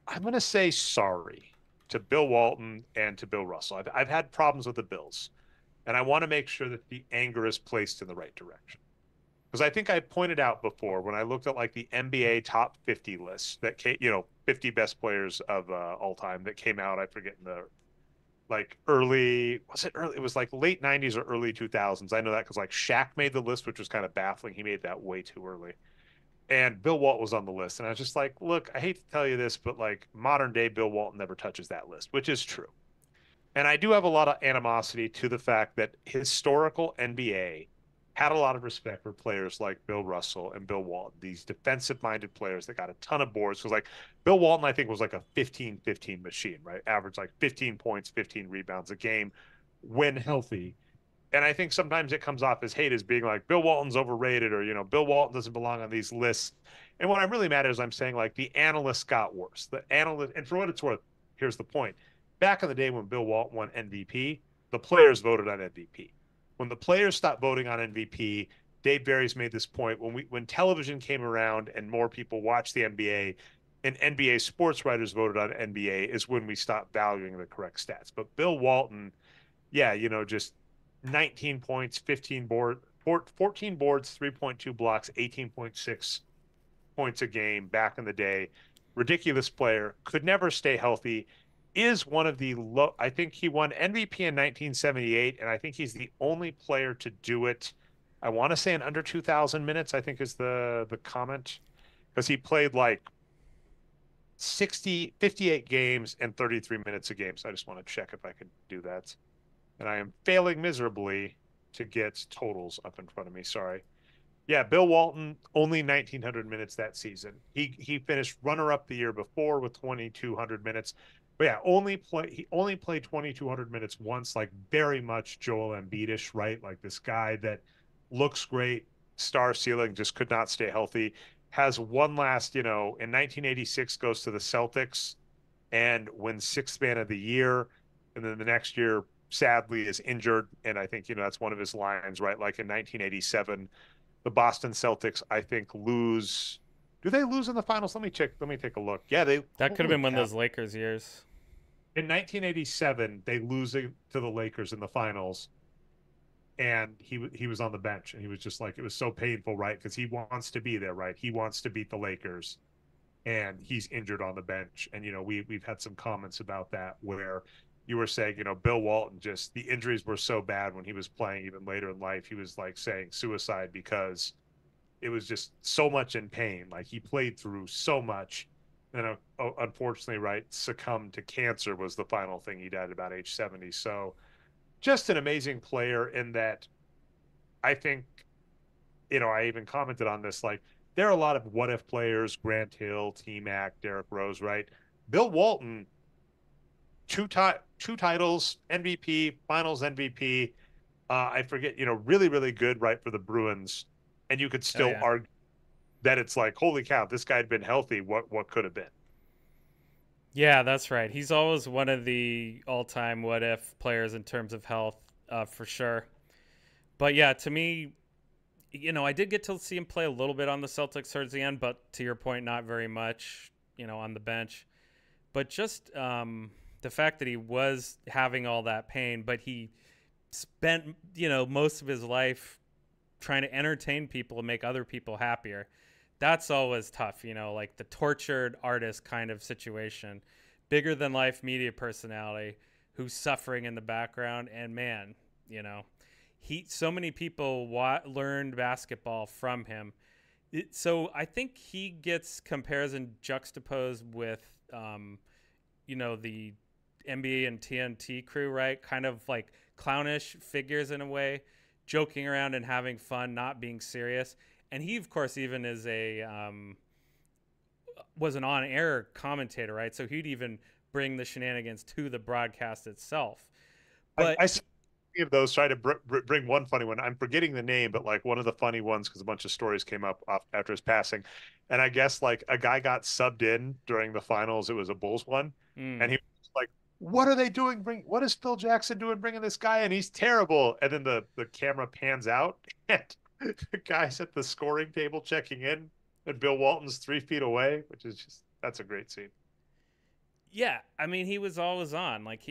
I'm going to say sorry to Bill Walton and to Bill Russell. I've had problems with the Bills. And I want to make sure that the anger is placed in the right direction. Because I think I pointed out before when I looked at like the NBA top 50 list that came, 50 best players of all time that came out. I forget in the like early, was it early? It was like late 90s or early 2000s. I know that because like Shaq made the list, which was kind of baffling. He made that way too early. And Bill Walton was on the list. And I was just like, look, I hate to tell you this, but like modern day Bill Walton never touches that list, which is true. And I do have a lot of animosity to the fact that historical NBA had a lot of respect for players like Bill Russell and Bill Walton, these defensive-minded players that got a ton of boards. Because like Bill Walton, I think, was like a 15-15 machine, right? Average like 15 points, 15 rebounds a game when healthy. and I think sometimes it comes off as hate as being like Bill Walton's overrated or, Bill Walton doesn't belong on these lists. And what I'm really mad at is I'm saying like the analysts got worse. The analyst, and for what it's worth, here's the point. Back in the day when Bill Walton won MVP, the players voted on MVP. When the players stopped voting on MVP, Dave Barry's made this point when television came around and more people watched the NBA and NBA sports writers voted on NBA is when we stopped valuing the correct stats. But Bill Walton, yeah, just 19 points, 14 boards, 3.2 blocks, 18.6 points a game back in the day. Ridiculous player, could never stay healthy. Is one of the low. I think he won MVP in 1978, and I think he's the only player to do it. I want to say in under 2,000 minutes. I think is the comment because he played like 58 games and 33 minutes a game. So I just want to check if I can do that. And I am failing miserably to get totals up in front of me. Sorry. Yeah, Bill Walton only 1,900 minutes that season. He finished runner up the year before with 2,200 minutes. But yeah, he only played 2,200 minutes once, like very much Joel Embiid-ish, right? Like this guy that looks great, star ceiling, just could not stay healthy. Has one last, in 1986 goes to the Celtics and wins sixth man of the year. And then the next year, sadly, is injured. And I think, that's one of his lines, right? Like in 1987, the Boston Celtics, I think, lose. Do they lose in the finals? Let me check. Let me take a look. Yeah, they. That could have Holy been one of cow. those Lakers years. In 1987, they lose to the Lakers in the finals, and he was on the bench, and he was just like, it was so painful, right? Because he wants to be there, right? He wants to beat the Lakers, and he's injured on the bench. And we've had some comments about that where you were saying, Bill Walton, just the injuries were so bad when he was playing even later in life. He was like saying suicide because it was just so much in pain. Like he played through so much. And unfortunately, right, succumbed to cancer was the final thing. He died about age 70. So just an amazing player in that I think, I even commented on this. Like there are a lot of what if players, Grant Hill, T Mac, Derrick Rose, right? Bill Walton, two titles, MVP, finals MVP. I forget, really, really good, right, for the Bruins. And you could Oh still yeah. argue that it's like, holy cow, this guy had been healthy. What could have been? Yeah, that's right. He's always one of the all-time what if players in terms of health, for sure. But yeah, to me, I did get to see him play a little bit on the Celtics towards the end, but to your point, not very much, on the bench. But just the fact that he was having all that pain, but he spent, most of his life trying to entertain people and make other people happier. That's always tough, like the tortured artist kind of situation. Bigger than life media personality who's suffering in the background. And man, so many people learned basketball from him. So I think he gets comparison juxtaposed with, the NBA and TNT crew, right? Kind of like clownish figures in a way, joking around and having fun, not being serious. And he, of course, even is was an on-air commentator, right? So he'd even bring the shenanigans to the broadcast itself. But I see of those try to bring one funny one. I'm forgetting the name, but like one of the funny ones because a bunch of stories came up after his passing, and I guess like a guy got subbed in during the finals. It was a Bulls one, and he was like, "What are they doing? What is Phil Jackson doing bringing this guy in? He's terrible." And then the camera pans out, and the guy's at the scoring table checking in, and Bill Walton's 3 feet away, which is just that's a great scene. yeah, I mean, he was always on. Like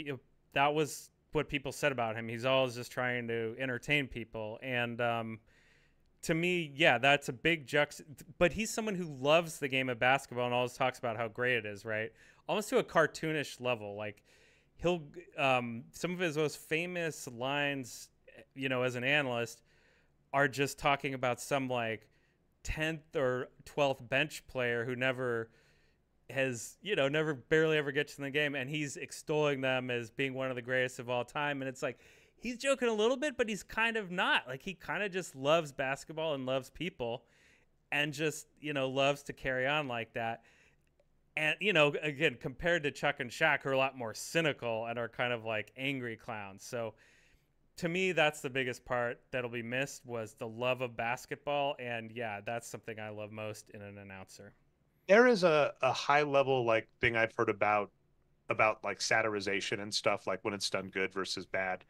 that was what people said about him. He's always just trying to entertain people, and to me, yeah, that's a big but he's someone who loves the game of basketball and always talks about how great it is, right? Almost to a cartoonish level. Like he'll some of his most famous lines, as an analyst, are just talking about some like 10th or 12th bench player who never has, never barely ever gets in the game, and he's extolling them as being one of the greatest of all time. And it's like he's joking a little bit, but he's kind of not. Like he kind of just loves basketball and loves people and just, loves to carry on like that. And, again, compared to Chuck and Shaq, who are a lot more cynical and are kind of like angry clowns. So to me, that's the biggest part that'll be missed was the love of basketball, and yeah, that's something I love most in an announcer. There is a high level like thing I've heard about like satirization and stuff, like when it's done good versus bad,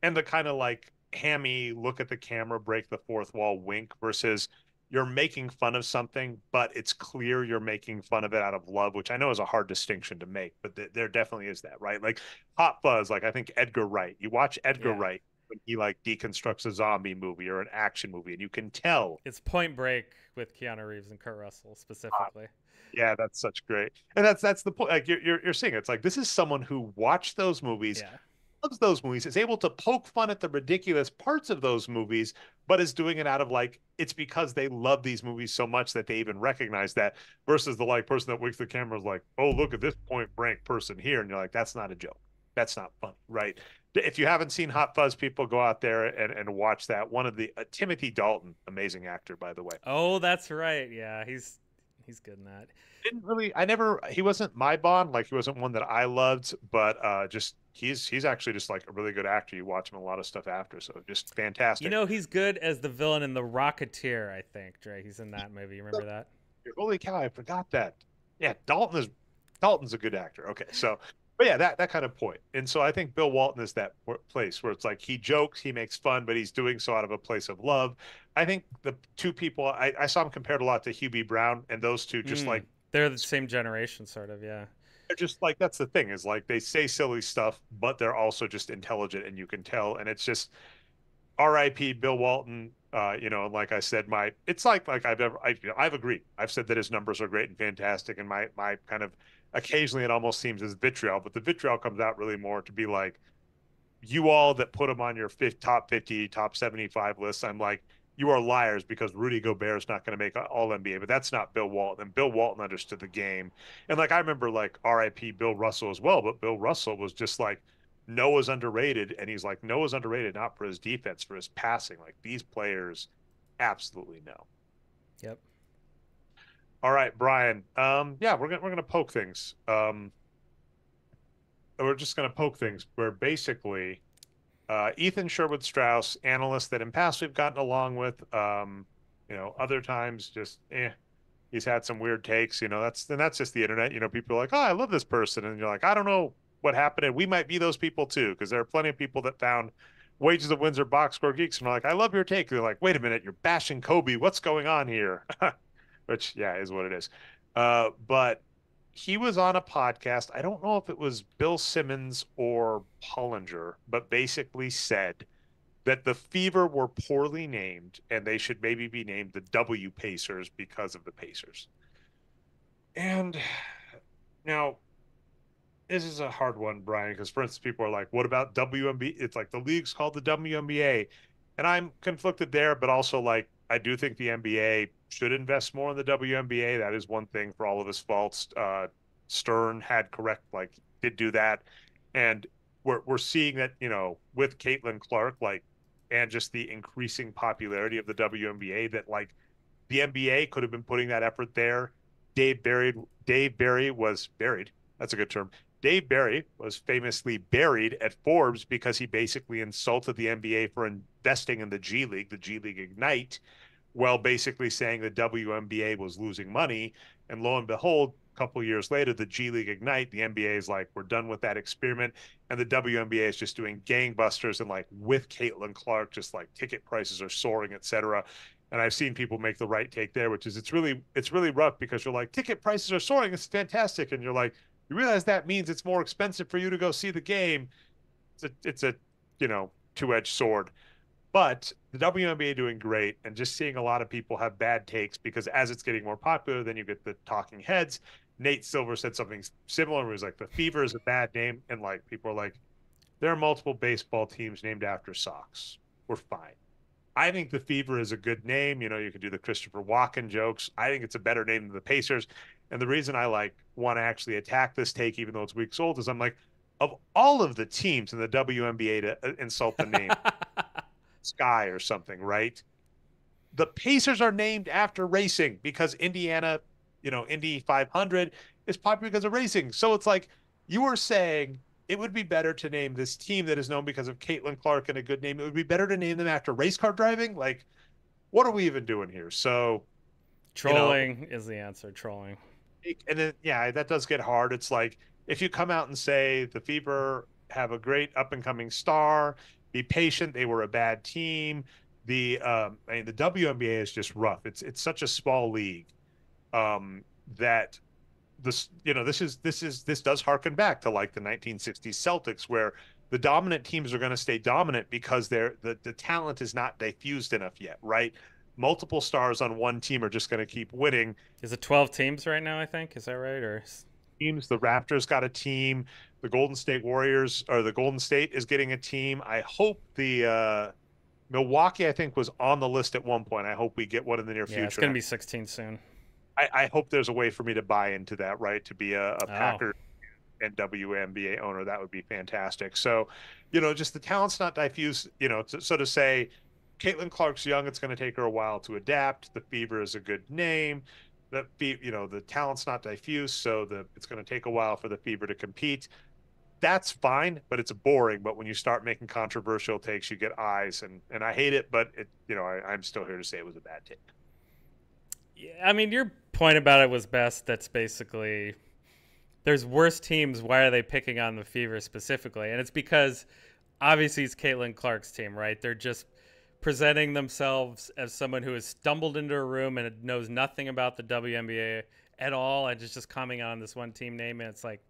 and the kind of like hammy look at the camera, break the fourth wall wink versus you're making fun of something, but it's clear you're making fun of it out of love, which I know is a hard distinction to make, but there definitely is that, right? Like Hot Fuzz, like I think Edgar Wright, you watch Edgar Yeah, Wright when he like deconstructs a zombie movie or an action movie, and you can tell. it's Point Break with Keanu Reeves and Kurt Russell specifically. Yeah, that's such great, and that's the point. Like you're seeing, it's like this is someone who watched those movies, Yeah. loves those movies, is able to poke fun at the ridiculous parts of those movies, but is doing it out of like it's because they love these movies so much that they even recognize that. Versus the like person that winks the camera is like, oh look at this Point Blank person here, and you're like, that's not a joke, that's not funny, right? If you haven't seen Hot Fuzz, people go out there and watch that. One of the Timothy Dalton, amazing actor by the way, Oh, that's right. Yeah, he's good in that. didn't really I never he wasn't my bond, like he wasn't one that I loved, but just he's actually just like a really good actor. You watch him in a lot of stuff after, so just You fantastic. know, he's good as the villain in The Rocketeer, I think, Dre. He's in that movie. You remember that? Holy cow, I forgot that. Yeah, Dalton's a good actor. Okay, so but yeah, that kind of point. And so I think Bill Walton is that place where it's like he jokes, he makes fun, but he's doing so out of a place of love. I think the two people I saw him compared a lot to Hubie Brown, and those two just Mm. like They're the same generation, sort of. Yeah. they're just like that's the thing is like they say silly stuff, but they're also just intelligent, and you can tell. And it's just R.I.P. Bill Walton. Like I said, my it's like I've agreed. I've said that his numbers are great and fantastic, and my kind of occasionally it almost seems as vitriol, but the vitriol comes out really more to be like you all that put him on your top 50, top 75 lists. I'm like, you are liars because Rudy Gobert is not going to make all NBA, but that's not Bill Walton. And Bill Walton understood the game. And like, I remember like RIP Bill Russell as well, but Bill Russell was just like, Noah's underrated. And he's like, Noah's underrated, not for his defense, for his passing. Like these players absolutely know. Yep. All right, Brian. Yeah, we're gonna poke things. We're just gonna poke things where basically Ethan Sherwood Strauss, analyst that in past we've gotten along with. Other times just he's had some weird takes. That's just the internet. People are like, oh, I love this person, and you're like, I don't know what happened, and we might be those people too, because there are plenty of people that found Wages of Windsor Boxscore Geeks and are like, I love your take. They're like, wait a minute, you're bashing Kobe. What's going on here? Which yeah is what it is. But he was on a podcast. I don't know if it was Bill Simmons or Pollinger, but basically said that the Fever were poorly named and they should maybe be named the W Pacers because of the Pacers. And now this is a hard one, Brian, because for instance, people are like, what about WNBA? It's like the league's called the WNBA. And I'm conflicted there, but also like I do think the NBA should invest more in the WNBA. That is one thing for all of his faults. Stern had correct, like did do that. And we're seeing that, with Caitlin Clark, like, and just the increasing popularity of the WNBA, that like the NBA could have been putting that effort there. Dave Barry was buried. That's a good term. Dave Barry was famously buried at Forbes because he basically insulted the NBA for investing in the G League Ignite, while basically saying the WNBA was losing money. And lo and behold, a couple years later, the G League Ignite, the NBA is like, we're done with that experiment. And the WNBA is just doing gangbusters. And like with Caitlin Clark, just like ticket prices are soaring, et cetera. And I've seen people make the right take there, which is it's really rough because you're like, ticket prices are soaring. It's fantastic. And you're like, you realize that means it's more expensive for you to go see the game. It's a two-edged sword. But the WNBA doing great, and just seeing a lot of people have bad takes because as it's getting more popular, then you get the talking heads. Nate Silver said something similar. Where he's like, the Fever is a bad name, and like people are like, there are multiple baseball teams named after Sox. We're fine. I think the Fever is a good name. You could do the Christopher Walken jokes. I think it's a better name than the Pacers. And the reason I like want to actually attack this take, even though it's weeks old, is I'm like, of all of the teams in the WNBA to insult the name Sky or something, right? The Pacers are named after racing because Indiana, Indy 500 is popular because of racing. So it's like you were saying it would be better to name this team that is known because of Caitlin Clark and a good name. It would be better to name them after race car driving. Like, what are we even doing here? So, you know, Trolling is the answer. Trolling. and then yeah, that does get hard. It's like if you come out and say the Fever have a great up and coming star, be patient. They were a bad team. I mean, the WNBA is just rough. It's such a small league that this does harken back to like the 1960s Celtics, where the dominant teams are going to stay dominant because the talent is not diffused enough yet, right? Multiple stars on one team are just going to keep winning. Is it 12 teams right now? I think is that right or? Teams, the Raptors got a team, the Golden State Warriors or the Golden State is getting a team. I hope the Milwaukee, I think, was on the list at one point. I hope we get one in the near Yeah, it's future. gonna be 16 soon. I hope there's a way for me to buy into that, right? To be a Oh, Packer and WNBA owner, that would be fantastic. So, just the talent's not diffuse. So to say, Caitlin Clark's young, it's going to take her a while to adapt. The Fever is a good name. The talent's not diffuse, so it's going to take a while for the Fever to compete. That's fine, but it's boring. But when you start making controversial takes, you get eyes, and I hate it. But I'm still here to say it was a bad take. yeah. I mean, your point about it was best. That's basically there's worse teams. Why are they picking on the Fever specifically? And it's because obviously it's Caitlin Clark's team, right? They're just presenting themselves as someone who has stumbled into a room and knows nothing about the WNBA at all, and just coming on this one team name. And it's like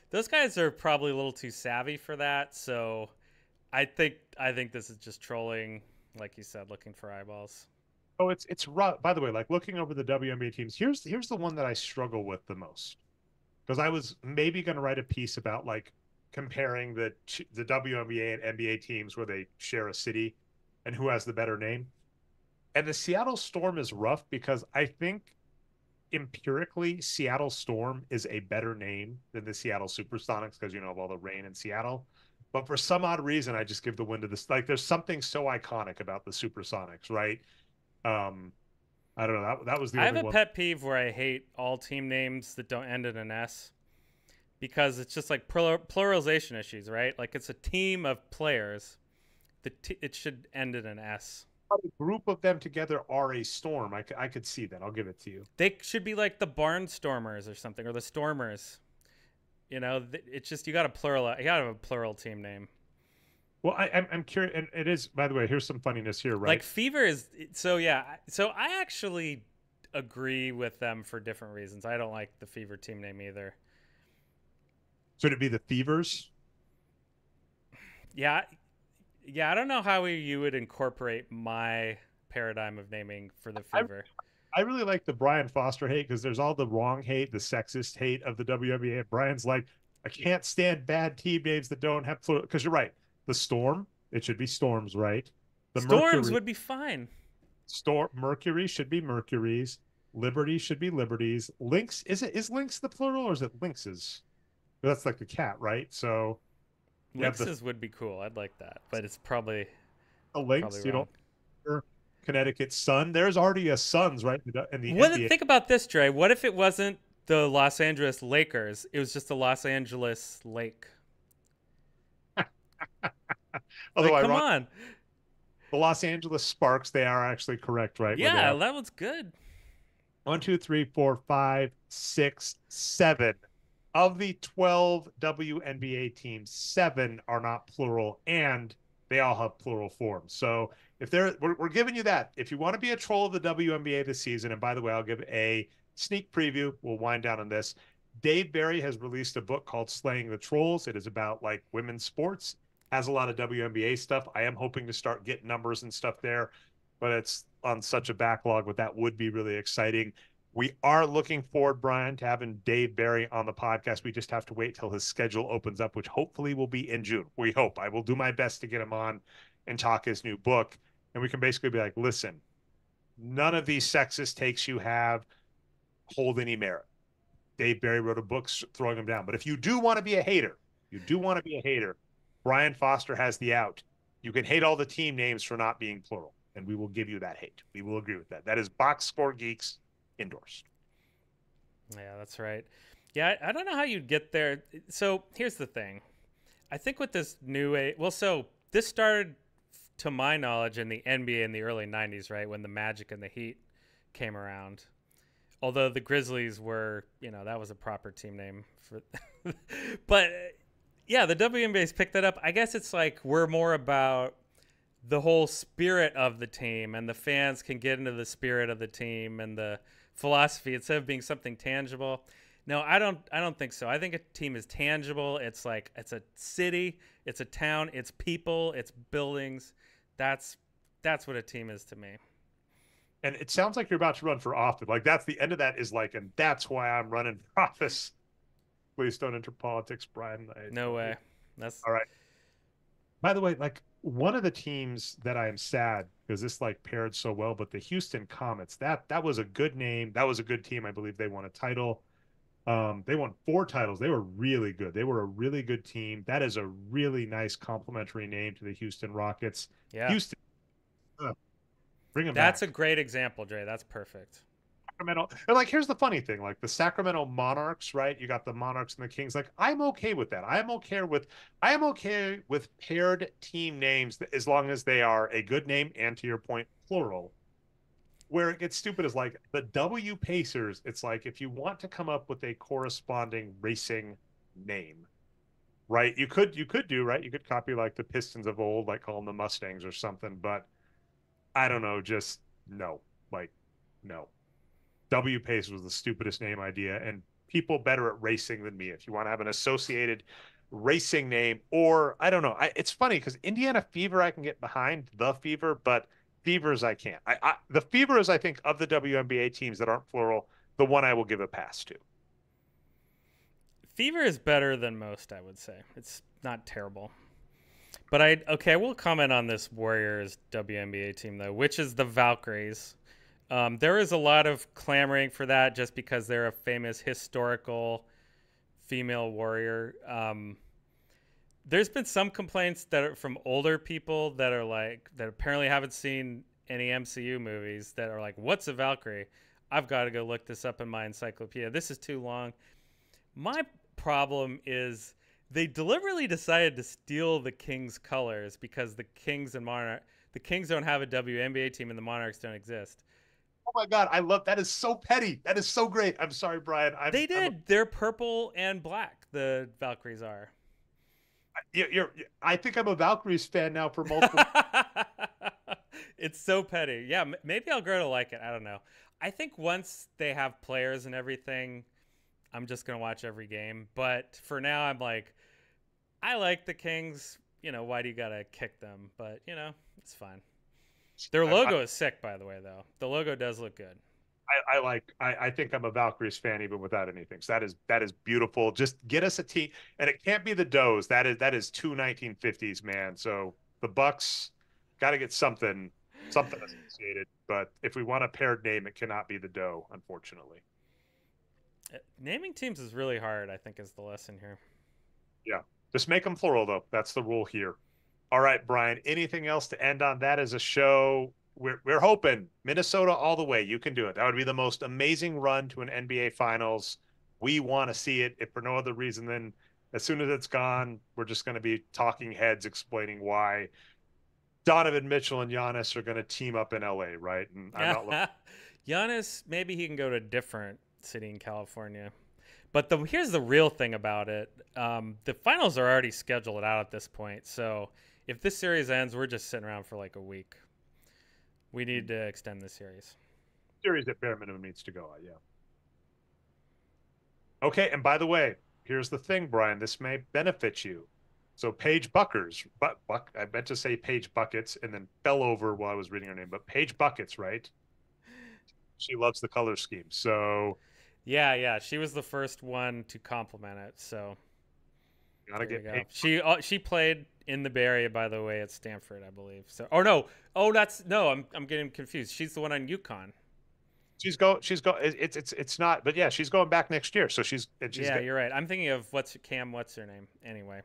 those guys are probably a little too savvy for that. So I think this is just trolling, like you said, looking for eyeballs. Oh, it's rough. By the way, like looking over the WNBA teams, here's the one that I struggle with the most, because I was maybe going to write a piece about like comparing the WNBA and NBA teams where they share a city and who has the better name. And the Seattle Storm is rough because I think empirically Seattle Storm is a better name than the Seattle Supersonics because of all the rain in Seattle. But for some odd reason, I just give the win to this. Like, there's something so iconic about the Supersonics, right? Um, I don't know. That was the I have only a one. pet peeve where I hate all team names that don't end in an S because it's just like pluralization issues, right? Like it's a team of players. It should end in an S. A group of them together are a storm. I could see that. I'll give it to you. They should be like the Barnstormers or something, or the Stormers. It's just you got to have a plural team name. Well, I'm curious, and it is. By the way, here's some funniness here, right? Like Fever is so yeah. So I actually agree with them for different reasons. I don't like the Fever team name either. So it'd be the Fevers. Yeah, yeah. I don't know how you would incorporate my paradigm of naming for the Fever. I really like the Brian Foster hate because there's all the wrong hate, the sexist hate of the WNBA. Brian's like, I can't stand bad team names that don't have plural. Because you're right. The Storm, it should be Storms, right? The Storms Mercury, would be fine. Mercury should be Mercuries. Liberty should be Liberties. Lynx, is Lynx the plural or is it Lynxes? That's like the cat, right? So Lynxes would be cool. I'd like that, but it's probably a Lynx. You don't. Connecticut Sun. There's already a Suns, right? In the NBA. Think about this, Dre. What if it wasn't the Los Angeles Lakers? It was just the Los Angeles Lake. Although, come on. The Los Angeles Sparks, they are actually correct, right? Yeah, that was good. 1, 2, 3, 4, 5, 6, 7. Of the 12 WNBA teams, 7 are not plural, and they all have plural forms. So we're giving you that. If you want to be a troll of the WNBA this season, and by the way, I'll give a sneak preview. We'll wind down on this. Dave Barry has released a book called Slaying the Trolls. It is about like women's sports. Has a lot of WNBA stuff. I am hoping to start getting numbers and stuff there, but it's on such a backlog, but that would be really exciting. We are looking forward, Brian, to having Dave Barry on the podcast. We just have to wait till his schedule opens up, which hopefully will be in June. We hope. I will do my best to get him on and talk his new book. And we can basically be like, listen, none of these sexist takes you have hold any merit. Dave Barry wrote a book throwing them down. But if you do want to be a hater, Brian Foster has the out. You can hate all the team names for not being plural, and we will give you that hate. We will agree with that. That is Boxscore Geeks endorsed. Yeah, that's right. Yeah, I don't know how you'd get there. So here's the thing. I think with this new well, so this started, to my knowledge, in the NBA in the early '90s, right when the Magic and the Heat came around. Although the Grizzlies were, that was a proper team name for, but yeah, the WNBA's picked that up. I guess it's like we're more about the whole spirit of the team, and the fans can get into the spirit of the team and the philosophy instead of being something tangible. No, I don't think so. I think a team is tangible. It's like it's a city, it's a town, it's people, it's buildings. That's what a team is to me. And it sounds like you're about to run for office. Like that's the end of that is like, and that's why I'm running for office. Please don't enter politics, Brian. No way. That's All right. By the way, like one of the teams that I am sad because this like paired so well, but the Houston Comets, that was a good name. That was a good team. I believe they won a title. They won 4 titles. They were really good. They were a really good team. That is a really nice complimentary name to the Houston Rockets. yeah. Houston, bring them That's back. a great example, Dre. That's perfect. Sacramento. And like, here's the funny thing: like the Sacramento Monarchs, right? You got the Monarchs and the Kings. Like, I'm okay with that. I am okay with paired team names as long as they are a good name and, to your point, plural. Where it gets stupid is like the W Pacers. It's like if you want to come up with a corresponding racing name, right? You could do right. You could copy like the Pistons of old, like call them the Mustangs or something. But I don't know. Just no, like no. W Pace was the stupidest name idea, and people better at racing than me. If you want to have an associated racing name, or I don't know, it's funny because Indiana Fever I can get behind the Fever, but Fevers I can't. The Fever is I think of the WNBA teams that aren't plural, the one I will give a pass to. Fever is better than most, I would say. It's not terrible. But I will comment on this Warriors WNBA team though, which is the Valkyries. There is a lot of clamoring for that just because they're a famous historical female warrior. There's been some complaints that are from older people that are like that apparently haven't seen any MCU movies that are like, "What's a Valkyrie?" I've got to go look this up in my encyclopedia. This is too long. My problem is they deliberately decided to steal the Kings colors because the Kings don't have a WNBA team and the Monarchs don't exist. Oh my god, I love that is so petty. That is so great. I'm sorry, Brian. They did. They're purple and black. The Valkyries are. I think I'm a Valkyries fan now for multiple. It's so petty. Yeah, maybe I'll grow to like it. I don't know. I think once they have players and everything, I'm just gonna watch every game. But for now, I'm like, I like the Kings. Why do you gotta kick them? But it's fine. Their logo is sick, by the way, though. The logo does look good. I think I'm a Valkyries fan even without anything. So that is beautiful. Just get us a team, and it can't be the Does. That is two 1950s, man. So the Bucks got to get something associated. But if we want a paired name, it cannot be the Doe, unfortunately. Naming teams is really hard, I think, is the lesson here. Yeah, just make them plural though. That's the rule here. All right, Brian. Anything else to end on that as a show? We're hoping Minnesota all the way. You can do it. That would be the most amazing run to an NBA Finals. We want to see it, if for no other reason than as soon as it's gone, we're just going to be talking heads explaining why Donovan Mitchell and Giannis are going to team up in LA, right? And I'm not looking. Giannis, maybe he can go to a different city in California. But here's the real thing about it. The finals are already scheduled out at this point. So if this series ends, we're just sitting around for like a week. We need to extend the series. Series at bare minimum needs to go. Yeah. Okay, and by the way, here's the thing, Brian. This may benefit you. So Paige Buckers, I meant to say Paige Buckets and then fell over while I was reading her name, but Paige Buckets, right? She loves the color scheme. So yeah, she was the first one to compliment it. So gotta get paid. She played in the Bay Area, by the way, at Stanford, I believe. So, I'm getting confused. She's the one on UConn. It's not, but yeah, she's going back next year. So you're right. I'm thinking of what's her name? Anyway,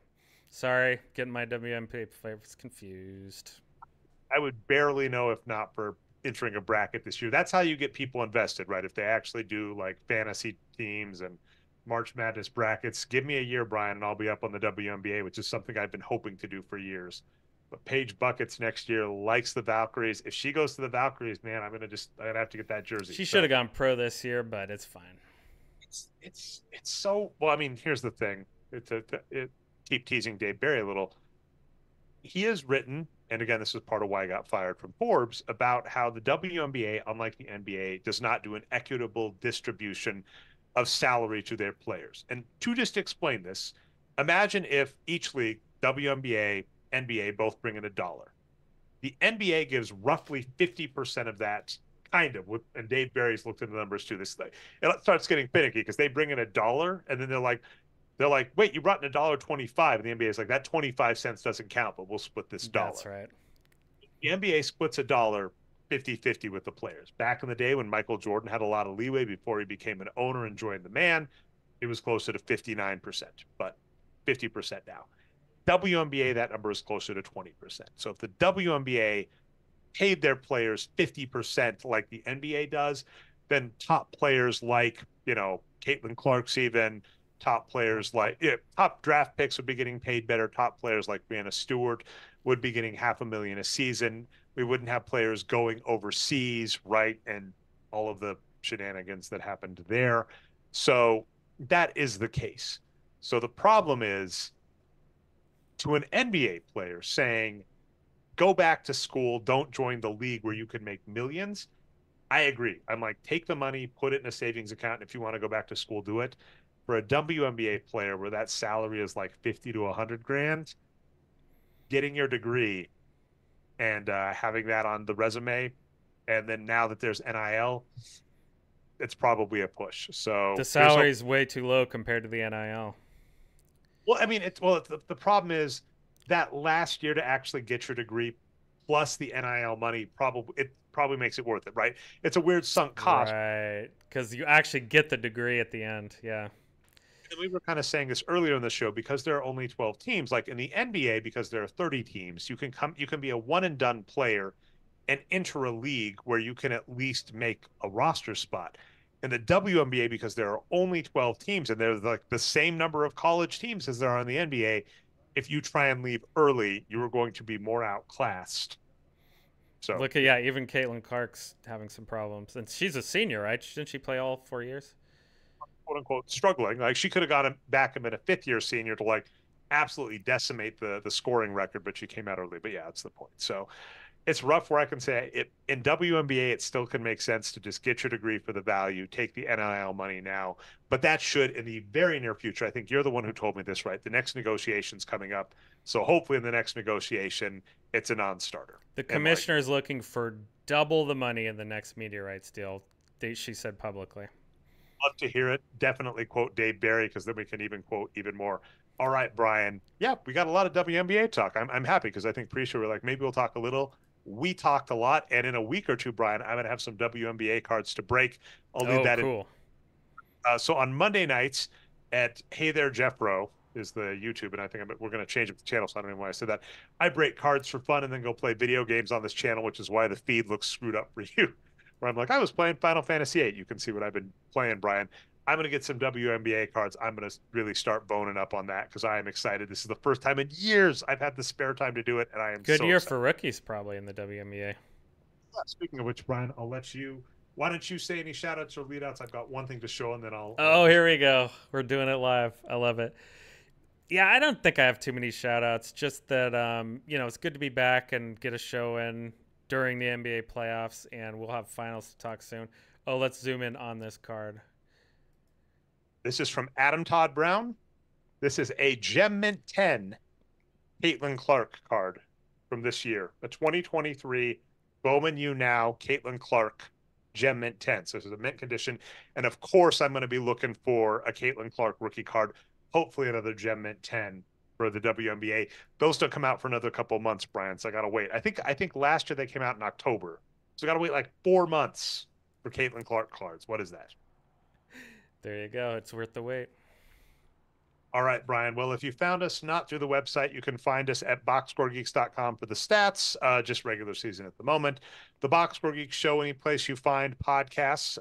sorry, getting my WNBA players confused. I would barely know if not for entering a bracket this year. That's how you get people invested, right? If they actually do like fantasy teams and March Madness brackets. Give me a year, Brian, and I'll be up on the WNBA, which is something I've been hoping to do for years. But Paige Buckets next year likes the Valkyries. If she goes to the Valkyries, man, I'm gonna have to get that jersey. She should So have gone pro this year, but it's fine. it's so well. I mean, here's the thing. Keep teasing Dave Barry a little. He has written, and again, this is part of why I got fired from Forbes, about how the WNBA, unlike the NBA, does not do an equitable distribution of salary to their players. And to just explain this, imagine if each league, WNBA, NBA, both bring in $1. The NBA gives roughly 50% of that, kind of. And Dave Barry's looked into the numbers too. This thing, it starts getting finicky because they bring in $1, and then they're like, wait, you brought in $1.25, and the NBA is like, that 25 cents doesn't count, but we'll split this dollar. That's right. The NBA splits $1 50-50 with the players. Back in the day when Michael Jordan had a lot of leeway before he became an owner and joined the man, it was closer to 59%, but 50% now. WNBA, that number is closer to 20%. So if the WNBA paid their players 50% like the NBA does, then top players like, Caitlin Clark's even, top players like top draft picks would be getting paid better. Top players like Brianna Stewart would be getting $500,000 a season. We wouldn't have players going overseas, right? And all of the shenanigans that happened there. So that is the case. So the problem is to an NBA player saying, go back to school, don't join the league where you can make millions. I agree. I'm like, take the money, put it in a savings account. If you want to go back to school, do it. For a WNBA player where that salary is like 50 to 100 grand, getting your degree and having that on the resume, and then now that there's NIL, it's probably a push. So The salary is way too low compared to the NIL. well, I mean, the problem is that last year to actually get your degree plus the NIL money probably makes it worth it, right? It's a weird sunk cost. Right, because you actually get the degree at the end. Yeah. And we were kind of saying this earlier in the show, because there are only 12 teams. Like in the NBA, because there are 30 teams, you can be a one and done player and enter a league where you can at least make a roster spot. In the WNBA, because there are only 12 teams and there's like the same number of college teams as there are in the NBA, if you try and leave early, you are going to be more outclassed. So Look at, yeah, even Caitlin Clark's having some problems. And she's a senior, right? Didn't she play all 4 years? quote unquote struggling. Like she could have gone back him at a 5th-year senior to like absolutely decimate the scoring record, but she came out early. But yeah, that's the point. So it's rough where I can say it in WNBA, it still can make sense to just get your degree for the value, take the NIL money now. But that should, in the very near future, I think you're the one who told me this, right? The next negotiation's coming up. So hopefully in the next negotiation, it's a non-starter. The commissioner is looking for double the money in the next media rights deal, she said publicly. Love to hear it. Definitely quote Dave Barry, because then we can even quote even more. All right, Brian. Yeah, we got a lot of WNBA talk. I'm happy because I think pre-show we're like, maybe we'll talk a little. We talked a lot, and in a week or two, Brian, I'm going to have some WNBA cards to break. I'll leave that cool. So on Monday nights at Hey There Jeffro is the YouTube, and I think we're going to change up the channel, so I don't even know why I said that. I break cards for fun and then go play video games on this channel, which is why the feed looks screwed up for you. Where I'm like, I was playing Final Fantasy VIII. You can see what I've been playing, Brian. I'm going to get some WNBA cards. I'm going to really start boning up on that because I am excited. This is the first time in years I've had the spare time to do it, and I am good so year excited. for rookies probably in the WNBA. Speaking of which, Brian, I'll let you. Why don't you say any shout outs or lead outs? I've got one thing to show, and then I'll. Oh, here we go. We're doing it live. I love it. Yeah, I don't think I have too many shout outs. Just that, it's good to be back and get a show in during the NBA playoffs, and we'll have finals to talk soon. Oh, let's zoom in on this card. This is from Adam Todd Brown. This is a Gem Mint 10 Caitlin Clark card from this year. A 2023 Bowman U Now Caitlin Clark Gem Mint 10. So this is a mint condition. And of course, I'm going to be looking for a Caitlin Clark rookie card. Hopefully another Gem Mint 10 for the WNBA. Those don't come out for another couple of months, Brian. So I got to wait. I think last year they came out in October. So I got to wait like 4 months for Caitlin Clark cards. What is that? There you go. It's worth the wait. All right, Brian. Well, if you found us not through the website, you can find us at boxscoregeeks.com for the stats, just regular season at the moment. The Boxscore Geeks show, any place you find podcasts,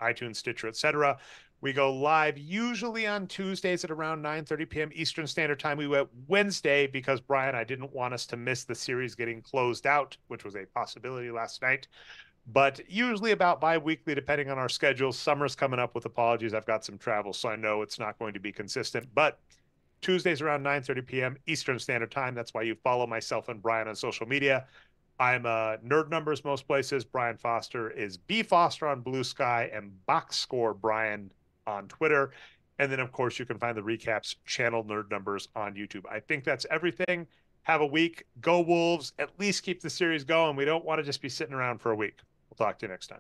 iTunes, Stitcher, etc. We go live usually on Tuesdays at around 9:30 p.m. Eastern Standard Time. We went Wednesday because, Brian, I didn't want us to miss the series getting closed out, which was a possibility last night. But usually about bi-weekly, depending on our schedules. Summer's coming up, with apologies. I've got some travel, so I know it's not going to be consistent. But Tuesdays around 9:30 p.m. Eastern Standard Time. That's why you follow myself and Brian on social media. I'm Nerd Numbers most places. Brian Foster is B Foster on Blue Sky, and Boxscore Brian on Twitter. And then, of course, you can find the recaps channel Nerd Numbers on YouTube. I think that's everything. Have a week. Go Wolves. At least keep the series going. We don't want to just be sitting around for a week. We'll talk to you next time.